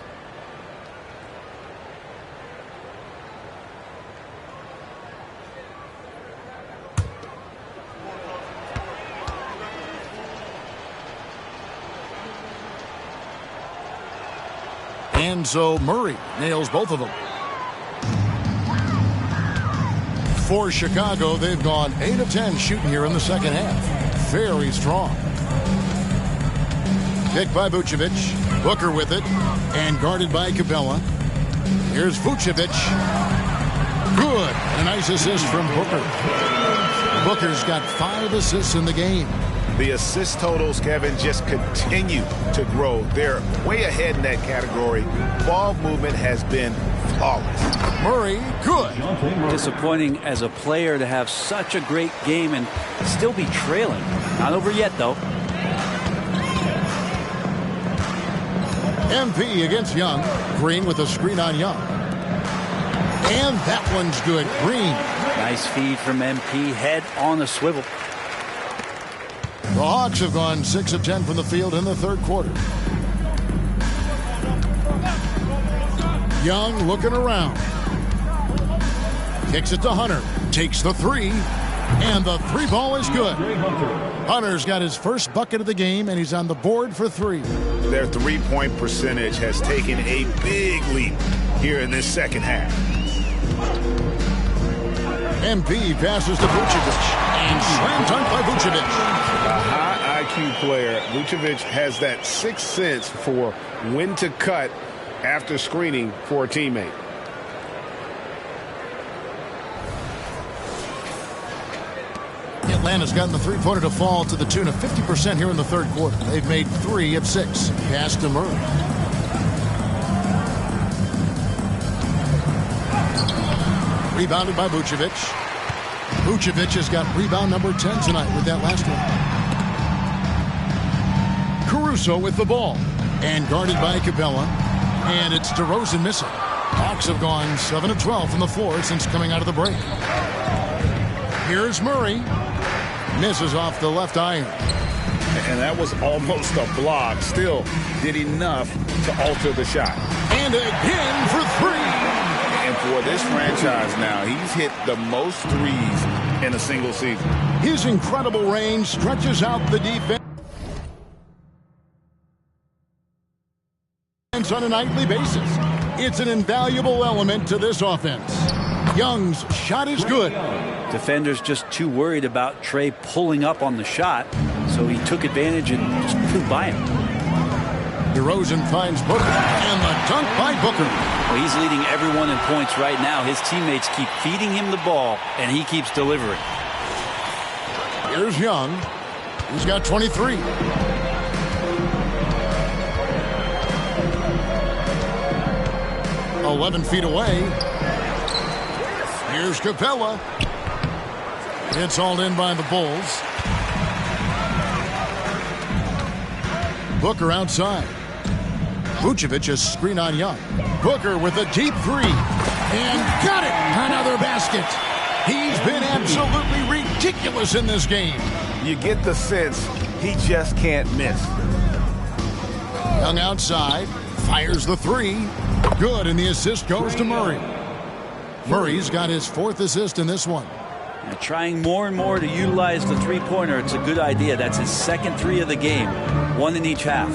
And so Murray nails both of them. For Chicago, they've gone 8 of 10 shooting here in the second half. Very strong. Picked by Vucevic. Booker with it. And guarded by Capella. Here's Vucevic. Good. A nice assist from Booker. Booker's got 5 assists in the game. The assist totals, Kevin, just continue to grow. They're way ahead in that category. Ball movement has been flawless. Murray, good. Disappointing as a player to have such a great game and still be trailing. Not over yet, though. MP against Young. Green with a screen on Young. And that one's good. Green. Nice feed from MP. Head on a swivel. The Hawks have gone 6 of 10 from the field in the third quarter. Young looking around. Kicks it to Hunter. Takes the 3. And the 3 ball is good. Hunter's got his first bucket of the game, and he's on the board for 3. Their three-point percentage has taken a big leap here in this second half. MP passes to Vucevic. And slam dunk by Vucevic. A high IQ player. Vucevic has that sixth sense for when to cut after screening for a teammate. Atlanta's gotten the three-pointer to fall to the tune of 50% here in the third quarter. They've made 3 of 6. Pass to Murray. Rebounded by Vucevic. Vucevic has got rebound number 10 tonight with that last one. Caruso with the ball. And guarded by Capella. And it's DeRozan missing. Hawks have gone 7 of 12 from the floor since coming out of the break. Here's Murray. Misses off the left iron. And that was almost a block. Still did enough to alter the shot. And again for 3. And for this franchise now, he's hit the most threes in a single season. His incredible range stretches out the defense on a nightly basis. It's an invaluable element to this offense. Young's shot is good. Defenders just too worried about Trey pulling up on the shot, so he took advantage and just flew by him. DeRozan finds Booker, and the dunk by Booker. Well, he's leading everyone in points right now. His teammates keep feeding him the ball, and he keeps delivering. Here's Young. He's got 23. "11 feet away. Here's Capella. It's hauled in by the Bulls. Booker outside. Vucevic is screen on Young. Booker with a deep three. And got it! Another basket. He's been absolutely ridiculous in this game. You get the sense he just can't miss. Young outside. Fires the three. Good, and the assist goes to Murray. Murray's got his 4th assist in this one. And trying more and more to utilize the three-pointer. It's a good idea. That's his 2nd 3 of the game. 1 in each half.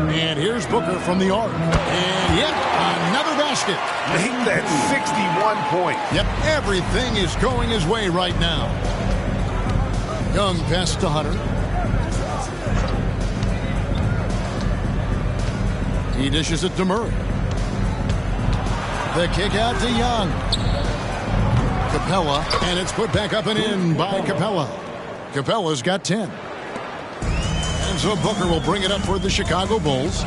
And here's Booker from the arc. And yet another basket. Make that 61 points. Yep, everything is going his way right now. Young passes to Hunter. He dishes it to Murray. The kick out to Young. Capella, and it's put back up and in by Capella. Capella's got 10. And so Booker will bring it up for the Chicago Bulls.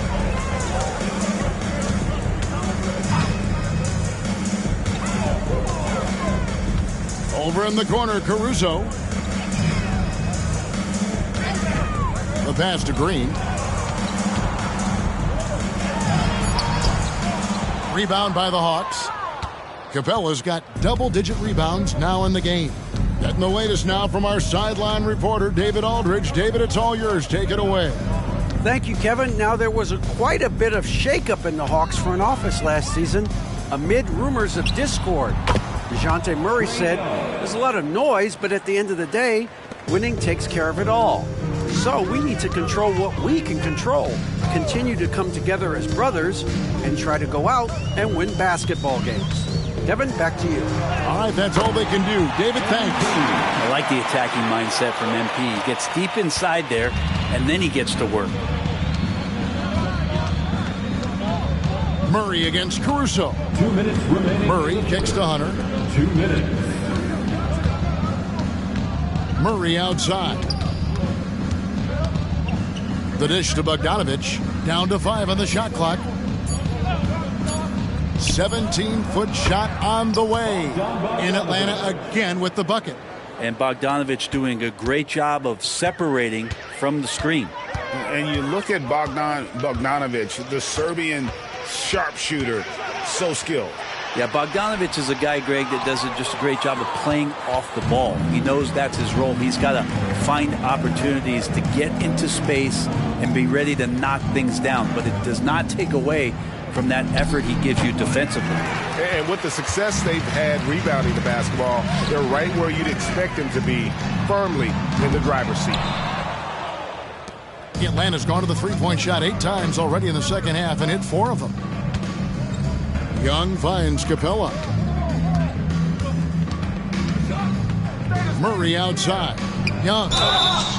Over in the corner, Caruso. The pass to Green. Rebound by the Hawks. Capella's got double-digit rebounds now in the game. Getting the latest now from our sideline reporter, David Aldridge. David, it's all yours. Take it away. Thank you, Kevin. Now, there was quite a bit of shakeup in the Hawks front office last season amid rumors of discord. DeJounte Murray said, "There's a lot of noise, but at the end of the day, winning takes care of it all. So we need to control what we can control, continue to come together as brothers, and try to go out and win basketball games." Kevin, back to you. All right, that's all they can do. David, thanks. I like the attacking mindset from MP. He gets deep inside there, and then he gets to work. Murray against Caruso. 2 minutes remaining. Murray kicks to Hunter. 2 minutes. Murray outside. The dish to Bogdanovich. Down to 5 on the shot clock. 17-foot shot on the way. In Atlanta again with the bucket. And Bogdanovich doing a great job of separating from the screen. And you look at Bogdanovich, the Serbian sharpshooter, so skilled. Yeah, Bogdanovich is a guy, Greg, that does just a great job of playing off the ball. He knows that's his role. He's got to find opportunities to get into space and be ready to knock things down. But it does not take away from that effort he gives you defensively. And with the success they've had rebounding the basketball, they're right where you'd expect them to be, firmly in the driver's seat. Atlanta's gone to the three-point shot 8 times already in the second half and hit 4 of them. Young finds Capella. Murray outside. Young.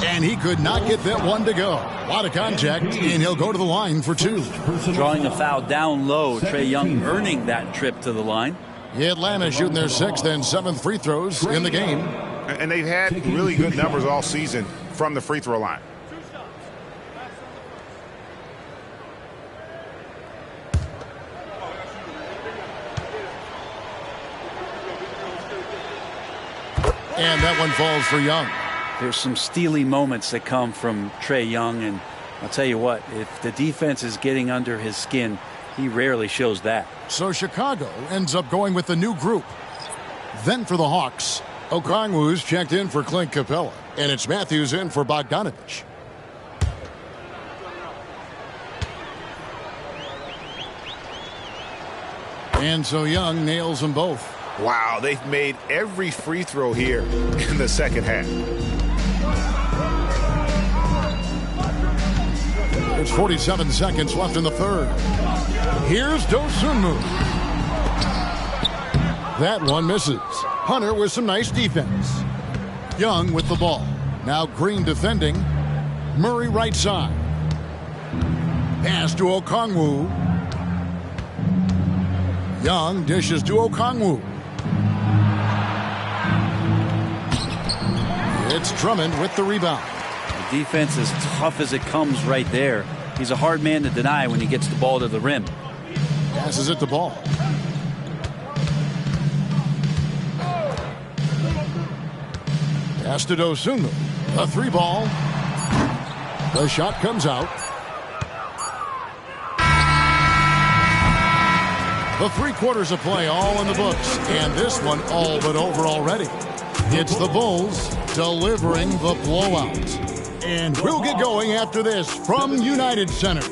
And he could not get that one to go. A lot of contact, and he'll go to the line for 2. Drawing a foul down low. Trae Young earning that trip to the line. Atlanta shooting their 6th and 7th free throws in the game. And they've had really good numbers all season from the free throw line. And that one falls for Young. There's some steely moments that come from Trae Young, and I'll tell you what, if the defense is getting under his skin, he rarely shows that. So Chicago ends up going with the new group. Then for the Hawks, Okongwu's checked in for Clint Capella, and it's Matthews in for Bogdanovich. And so Young nails them both. Wow, they've made every free throw here in the second half. There's 47 seconds left in the third. Here's Dosunmu. That one misses. Hunter with some nice defense. Young with the ball. Now Green defending. Murray right side. Pass to Okongwu. Young dishes to Okongwu. It's Drummond with the rebound. The defense is tough as it comes right there. He's a hard man to deny when he gets the ball to the rim. Passes it to Ball. Pass to Dosunmu. A 3-ball. The shot comes out. The 3 quarters of play all in the books, and this one all but over already. It's the Bulls delivering the blowout. And we'll get going after this from United Center.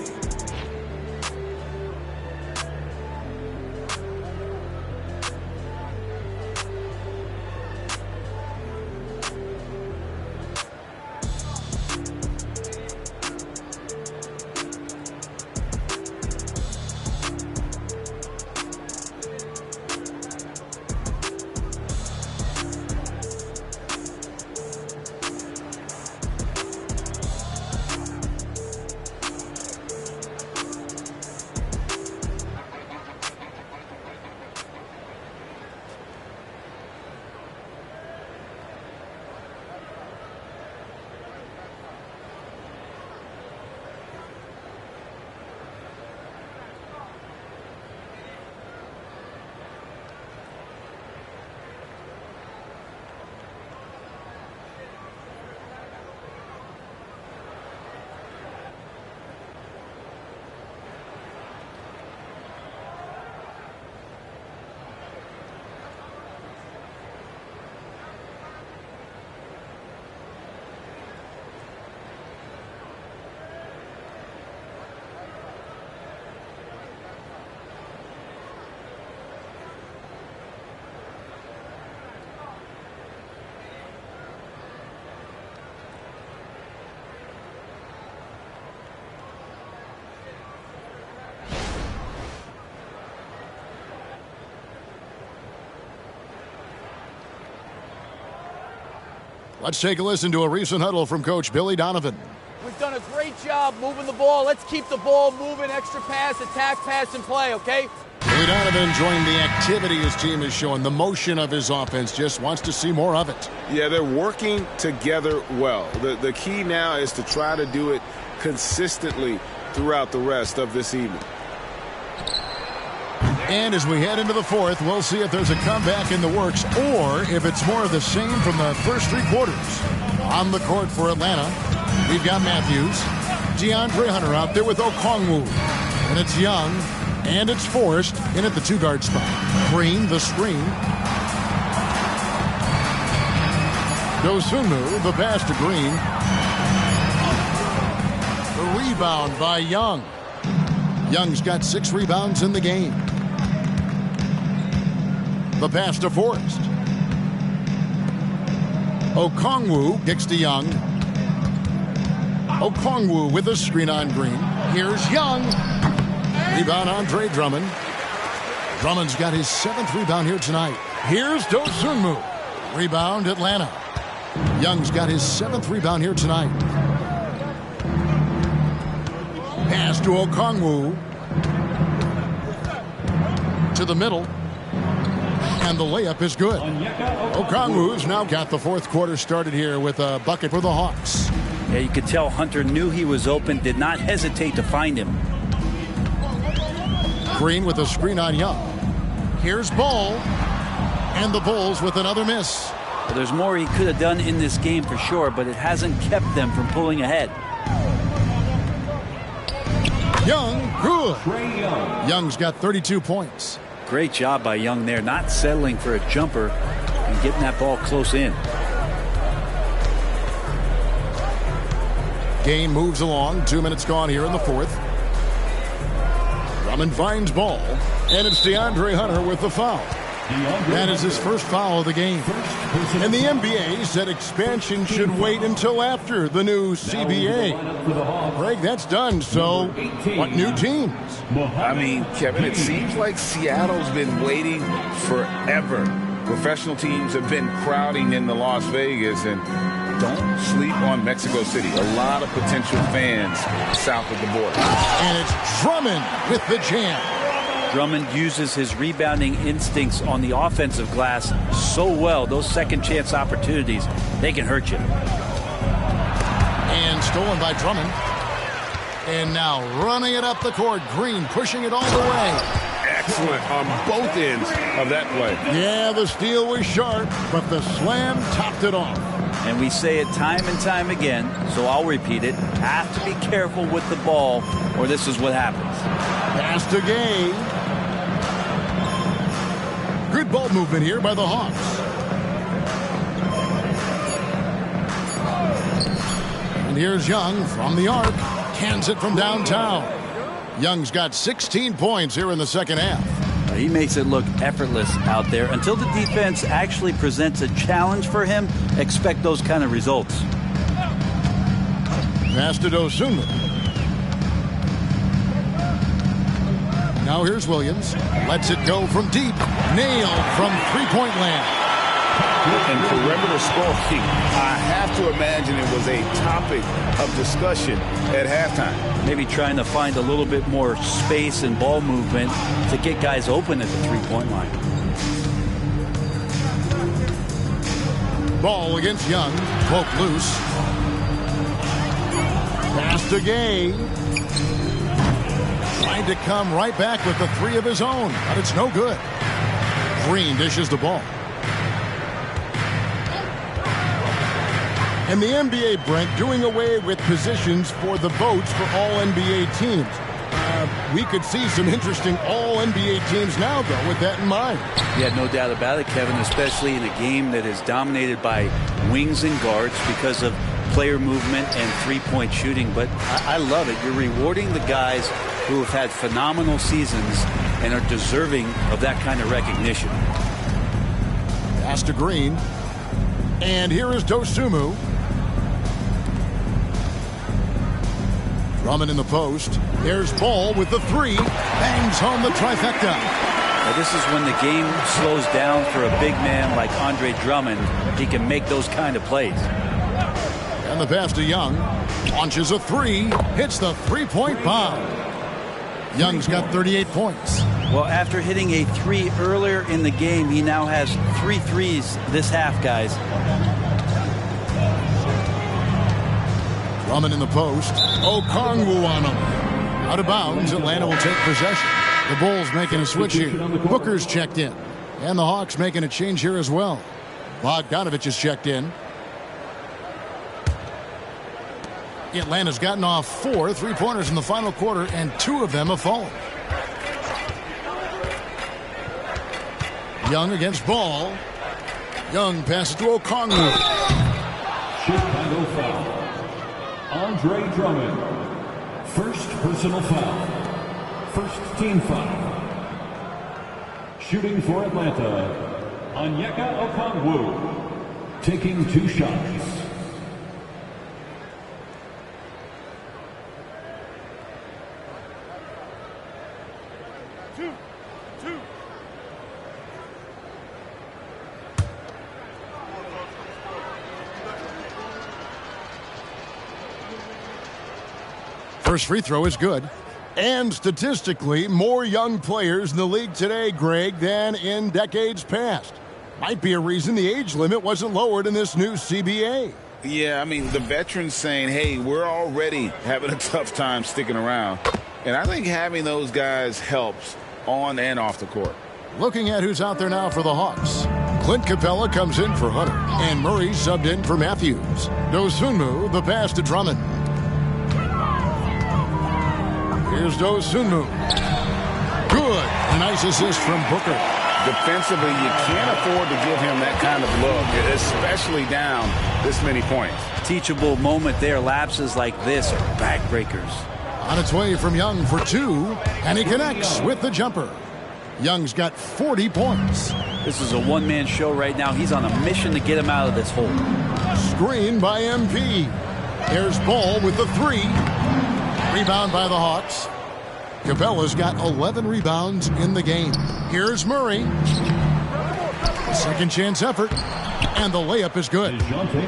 Let's take a listen to a recent huddle from Coach Billy Donovan. We've done a great job moving the ball. Let's keep the ball moving, extra pass, attack, pass, and play, okay? Billy Donovan enjoying the activity his team is showing, the motion of his offense, just wants to see more of it. Yeah, they're working together well. The key now is to try to do it consistently throughout the rest of this evening. And as we head into the 4th, we'll see if there's a comeback in the works or if it's more of the same from the first 3 quarters. On the court for Atlanta, we've got Matthews. DeAndre Hunter out there with Okongwu. And it's Young. And it's Forrest in at the 2-guard spot. Green, the screen. Dosunmu, the pass to Green. The rebound by Young. Young's got 6 rebounds in the game. The pass to Forrest. Okongwu kicks to Young. Okongwu with a screen on Green. Here's Young. Rebound Andre Drummond. Drummond's got his 7th rebound here tonight. Here's Dosunmu. Rebound Atlanta. Young's got his 7th rebound here tonight. Pass to Okongwu. To the middle. And the layup is good. Okongwu's now got the 4th quarter started here with a bucket for the Hawks. Yeah, you could tell Hunter knew he was open, did not hesitate to find him. Green with a screen on Young. Here's Ball. And the Bulls with another miss. Well, there's more he could have done in this game for sure, but it hasn't kept them from pulling ahead. Young, good. Young's got 32 points. Great job by Young there, not settling for a jumper and getting that ball close in. Game moves along. 2 minutes gone here in the 4th. Drummond finds Ball. And it's DeAndre Hunter with the foul. That is his first foul of the game. And the NBA said expansion should wait until after the new CBA. Greg, that's done. So what new teams? I mean, Kevin, it seems like Seattle's been waiting forever. Professional teams have been crowding into Las Vegas, and don't sleep on Mexico City. A lot of potential fans south of the border. And it's Drummond with the jam. Drummond uses his rebounding instincts on the offensive glass so well. Those second chance opportunities, they can hurt you. And stolen by Drummond. And now running it up the court. Green pushing it all the way. Excellent on both ends of that play. Yeah, the steal was sharp, but the slam topped it off. And we say it time and time again, so I'll repeat it. Have to be careful with the ball, or this is what happens. Pass to Gay. Good ball movement here by the Hawks. And here's Young from the arc. Cans it from downtown. Young's got 16 points here in the second half. He makes it look effortless out there. Until the defense actually presents a challenge for him, expect those kind of results. Pass to Dosunmu. Now here's Williams. Lets it go from deep. Nailed from three-point land. And perimeter scoring, I have to imagine it was a topic of discussion at halftime. Maybe trying to find a little bit more space and ball movement to get guys open at the three-point line. Ball against Young. Poke loose. Pass to Gay. Tried to come right back with the three of his own, but it's no good. Green dishes the ball. And the NBA, Brent, doing away with positions for the votes for all NBA teams. We could see some interesting all NBA teams now, though, with that in mind. Yeah, no doubt about it, Kevin, especially in a game that is dominated by wings and guards because of player movement and three-point shooting. But I love it. You're rewarding the guys who have had phenomenal seasons and are deserving of that kind of recognition. Pass to Green. And here is Dosunmu. Drummond in the post. There's Ball with the three. Bangs home the trifecta. Now this is when the game slows down for a big man like Andre Drummond. He can make those kind of plays. And the pass to Young. Launches a three. Hits the three-point bomb. Young's got 38 points. Well, after hitting a three earlier in the game, he now has 3 threes this half, guys. Drummond in the post. Okongwu on him. Out of bounds. Atlanta will take possession. The Bulls making a switch here. Booker's checked in. And the Hawks making a change here as well. Bogdanovich is checked in. Atlanta's gotten off 4 3-pointers in the final quarter, and 2 of them have fallen. Young against Ball. Young passes to Okongwu. Chicago foul. Andre Drummond. First personal foul. First team foul. Shooting for Atlanta, Onyeka Okongwu. Taking 2 shots. First free throw is good. And statistically, more young players in the league today, Greg, than in decades past. Might be a reason the age limit wasn't lowered in this new CBA. Yeah, I mean, the veterans saying, hey, we're already having a tough time sticking around. And I think having those guys helps on and off the court. Looking at who's out there now for the Hawks. Clint Capella comes in for Hunter. And Murray subbed in for Matthews. Dosunmu, the pass to Drummond. Here's Dosunmu. Good. Nice assist from Booker. Defensively, you can't afford to give him that kind of look, especially down this many points. Teachable moment there. Lapses like this are backbreakers. On its way from Young for 2, and he connects with the jumper. Young's got 40 points. This is a one-man show right now. He's on a mission to get him out of this hole. Screen by MP. There's Ball with the 3. Rebound by the Hawks. Capella's got 11 rebounds in the game. Here's Murray. Second chance effort. And the layup is good.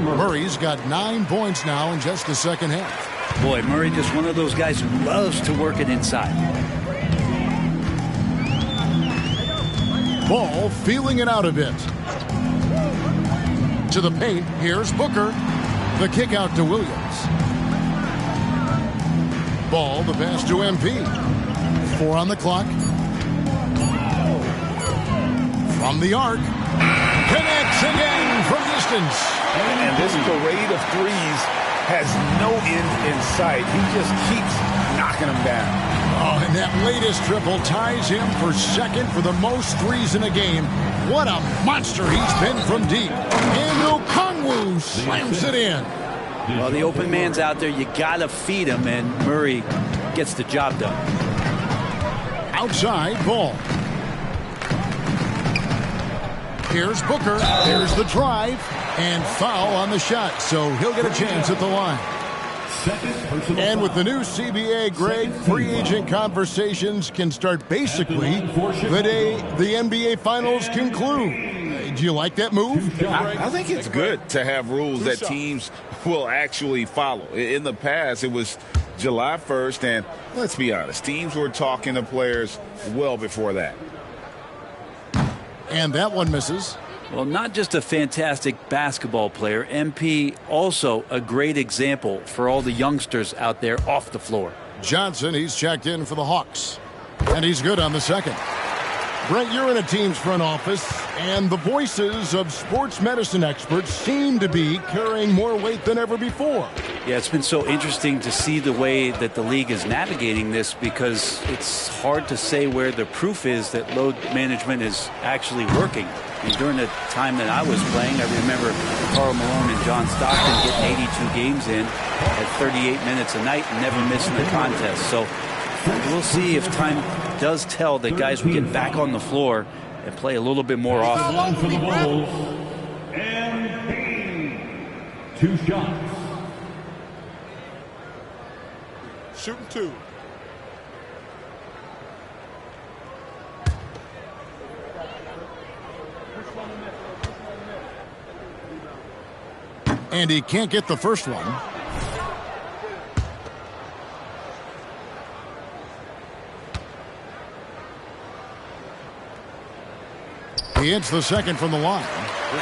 Murray's got 9 points now in just the second half. Boy, Murray just one of those guys who loves to work it inside. Ball feeling it out a bit. To the paint, here's Booker. The kick out to Williams. Ball, the pass to MP. 4 on the clock. From the arc. Connects again from distance. And this parade of threes has no end in sight. He just keeps knocking them down. Oh, and that latest triple ties him for second for the most threes in a game. What a monster he's been from deep. And Okongwu slams it in. Well, the open man's out there. You got to feed him, and Murray gets the job done. Outside ball. Here's Booker. There's the drive. And foul on the shot, so he'll get a chance at the line. And with the new CBA, Greg, free agent conversations can start basically the day the NBA Finals conclude. Do you like that move? I think it's good to have rules that teams will actually follow. In the past, it was July 1st, and let's be honest, teams were talking to players well before that. And that one misses. Well, not just a fantastic basketball player, MP also a great example for all the youngsters out there off the floor. Johnson, he's checked in for the Hawks. And he's good on the second. Brent, you're in a team's front office, and the voices of sports medicine experts seem to be carrying more weight than ever before. Yeah, it's been so interesting to see the way that the league is navigating this, because it's hard to say where the proof is that load management is actually working. And during the time that I was playing, I remember Karl Malone and John Stockton getting 82 games in at 38 minutes a night and never missing a contest. So we'll see if time does tell that guys will get back on the floor and play a little bit more often. For the Bulls, and 2 shots. Shooting 2. And he can't get the first one. He hits the second from the line.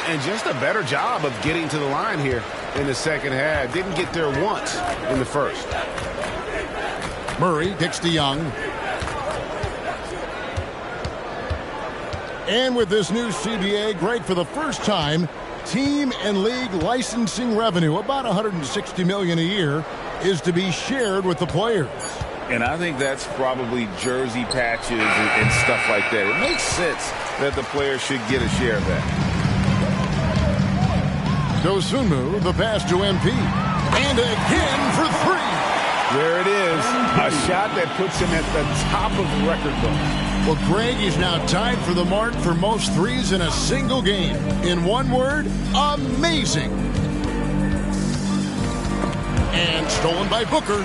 And just a better job of getting to the line here in the second half. Didn't get there once in the first. Murray kicks to Young. And with this new CBA, great for the first time, team and league licensing revenue, about $160 million a year, is to be shared with the players. And I think that's probably jersey patches and stuff like that. It makes sense that the players should get a share of that. Dosunmu, the pass to MP. And again for 3. There it is. A shot that puts him at the top of the record book. Well, Greg is now tied for the mark for most threes in a single game. In one word, amazing. And stolen by Booker.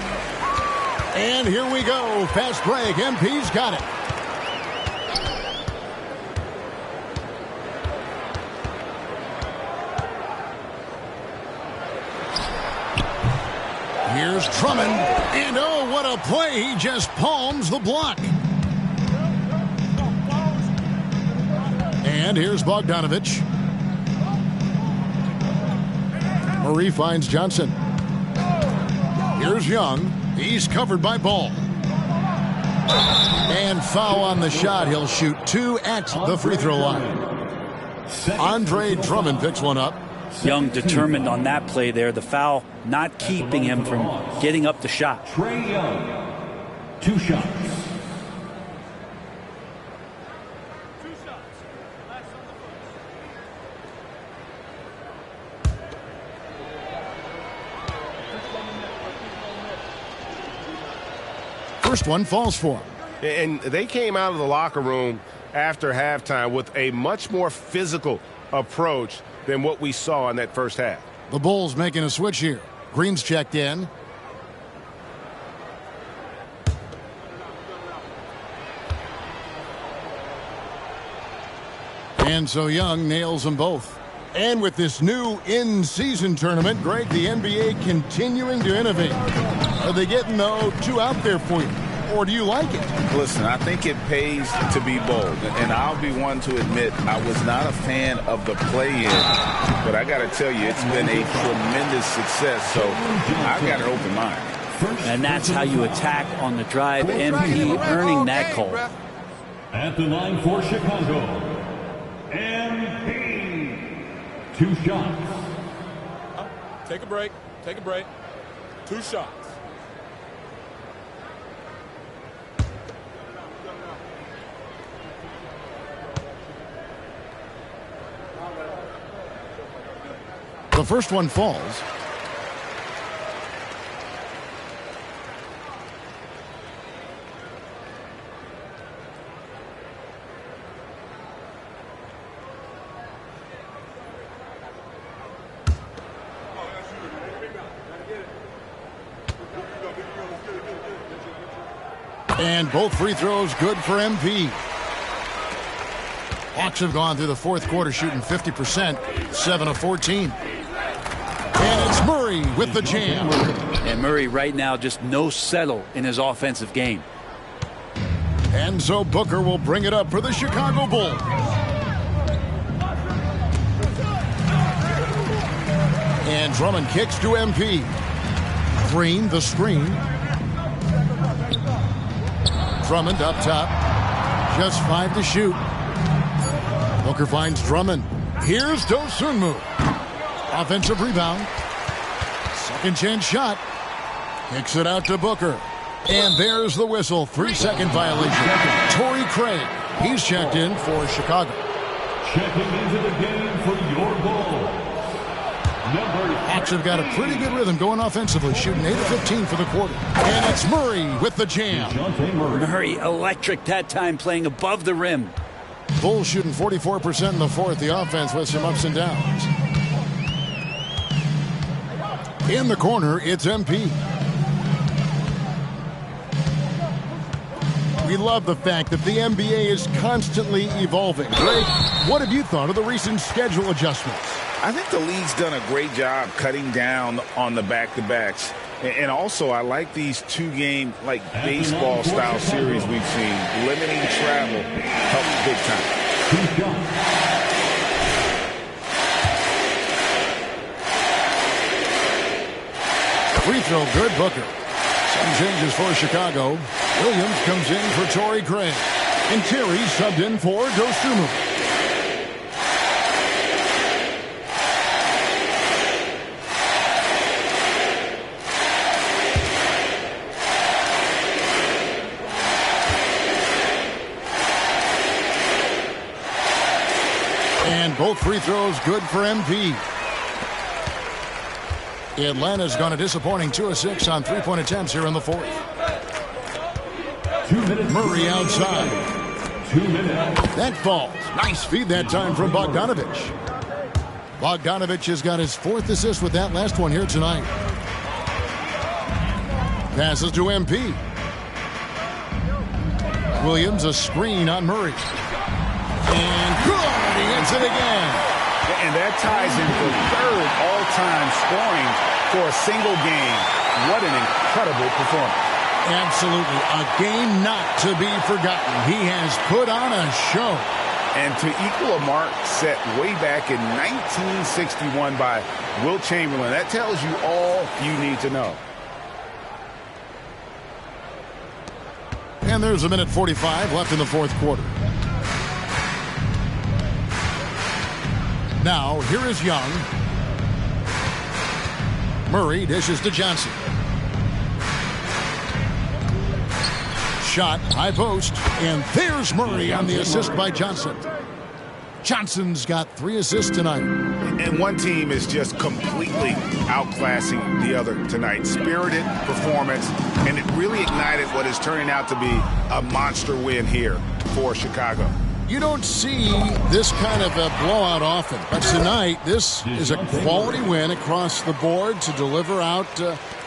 And here we go. Fast break. MP's got it. Here's Drummond. And oh, what a play. He just palms the block. And here's Bogdanovich. Murray finds Johnson. Here's Young. He's covered by Ball. And foul on the shot. He'll shoot 2 at the free throw line. Andre Drummond picks one up. Young determined on that play there. The foul not keeping him from getting up the shot. Trae Young, 2 shots. First one falls for him. And they came out of the locker room after halftime with a much more physical approach than what we saw in that first half. The Bulls making a switch here. Green's checked in. And so Young nails them both. And with this new in-season tournament, Greg, the NBA continuing to innovate. Are they getting, though, too out there for you? Or do you like it? Listen, I think it pays to be bold. And I'll be one to admit I was not a fan of the play-in. But I got to tell you, it's been a tremendous success. So I've got an open mind. And that's how you attack on the drive. MP earning that call. At the line for Chicago, MP. 2 shots. Take a break. Take a break. 2 shots. The first one falls. And both free throws good for MP. Hawks have gone through the fourth quarter shooting 50%, 7 of 14. And it's Murray with the jam. And Murray right now just no settle in his offensive game. And so Booker will bring it up for the Chicago Bulls. And Drummond kicks to MP. Green the screen. Drummond up top. Just 5 to shoot. Booker finds Drummond. Here's Dosunmu. Offensive rebound. Second chance shot. Kicks it out to Booker. And there's the whistle. 3-second violation. Torrey Craig. He's checked in for Chicago. Checking into the game for your Bulls. Hawks have got a pretty good rhythm going offensively, shooting 8 of 15 for the quarter. And it's Murray with the jam. Murray electric that time, playing above the rim. Bulls shooting 44% in the fourth. The offense with some ups and downs. In the corner, it's MP. We love the fact that the NBA is constantly evolving. Greg, what have you thought of the recent schedule adjustments? I think the league's done a great job cutting down on the back-to-backs. And also, I like these 2-game, like baseball-style series we've seen. Limiting travel helps big time. Free throw good, Booker. Some changes for Chicago. Williams comes in for Torrey Craig. And Terry subbed in for Dosunmu. And both free throws good for MP. Atlanta's gone a disappointing 2 of 6 on 3-point attempts here in the fourth. 2 minutes. Murray outside. 2 minutes. That falls. Nice feed that time from Bogdanovich. Bogdanovich has got his 4th assist with that last one here tonight. Passes to MP. Williams a screen on Murray. And good! He hits it again. And that ties in for 3rd all-time scoring for a single game. What an incredible performance. Absolutely. A game not to be forgotten. He has put on a show. And to equal a mark set way back in 1961 by Wilt Chamberlain, that tells you all you need to know. And there's a minute 45 left in the fourth quarter. Now, here is Young. Murray dishes to Johnson. Shot, high post, and there's Murray on the assist by Johnson. Johnson's got 3 assists tonight. And one team is just completely outclassing the other tonight. Spirited performance, and it really ignited what is turning out to be a monster win here for Chicago. You don't see this kind of a blowout often, but tonight this is a quality win across the board to deliver out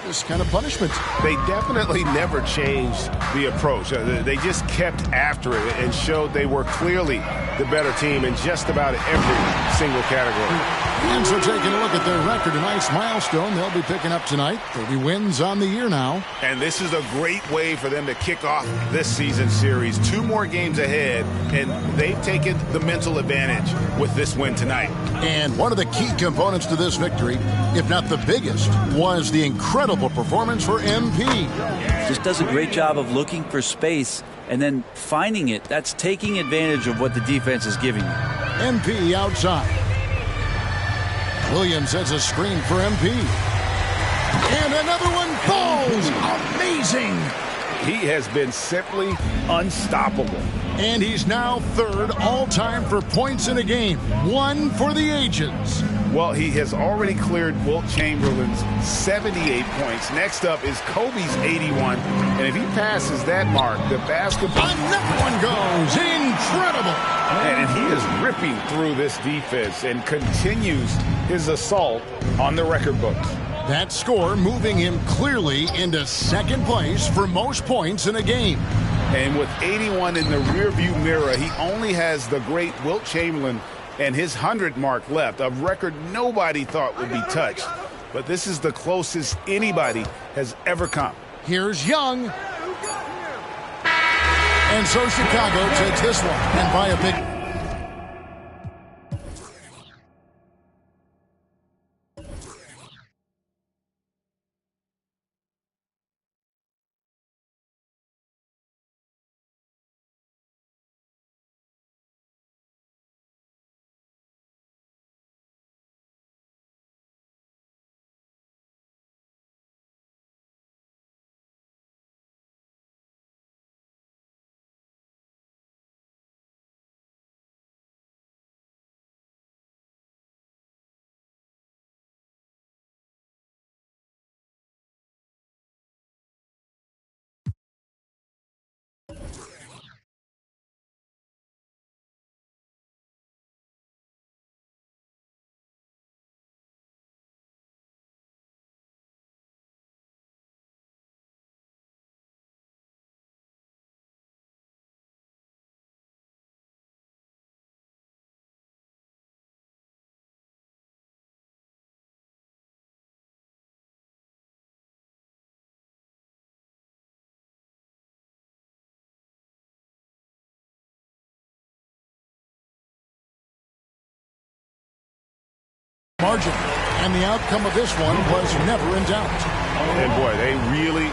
this kind of punishment. They definitely never changed the approach. They just kept after it and showed they were clearly the better team in just about every single category. And so taking a look at their record, a nice milestone they'll be picking up tonight. 30 wins on the year now. And this is a great way for them to kick off this season series. 2 more games ahead, and they've taken the mental advantage with this win tonight. And one of the key components to this victory, if not the biggest, was the incredible performance for MP. Just does a great job of looking for space and then finding it. That's taking advantage of what the defense is giving you. MP outside. Williams sets a screen for MP. And another one falls. Amazing. He has been simply unstoppable. And he's now 3rd all-time for points in a game. 1 for the ages. Well, he has already cleared Wilt Chamberlain's 78 points. Next up is Kobe's 81. And if he passes that mark, the basketball... Another one goes. Incredible. And he is ripping through this defense and continues his assault on the record books. That score moving him clearly into 2nd place for most points in a game. And with 81 in the rearview mirror, he only has the great Wilt Chamberlain and his 100 mark left, a record nobody thought would be touched. But this is the closest anybody has ever come. Here's Young. And so Chicago takes this one, and by a big... margin. And the outcome of this one was never in doubt. And boy, they really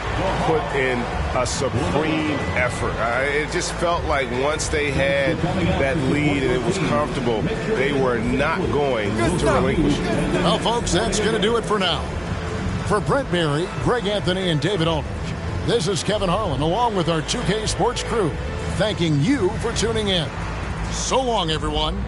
put in a supreme effort. It just felt like once they had that lead and it was comfortable, they were not going to relinquish it. Well, folks, that's going to do it for now. For Brent Barry, Greg Anthony, and David Aldridge, this is Kevin Harlan along with our 2K Sports crew, thanking you for tuning in. So long, everyone.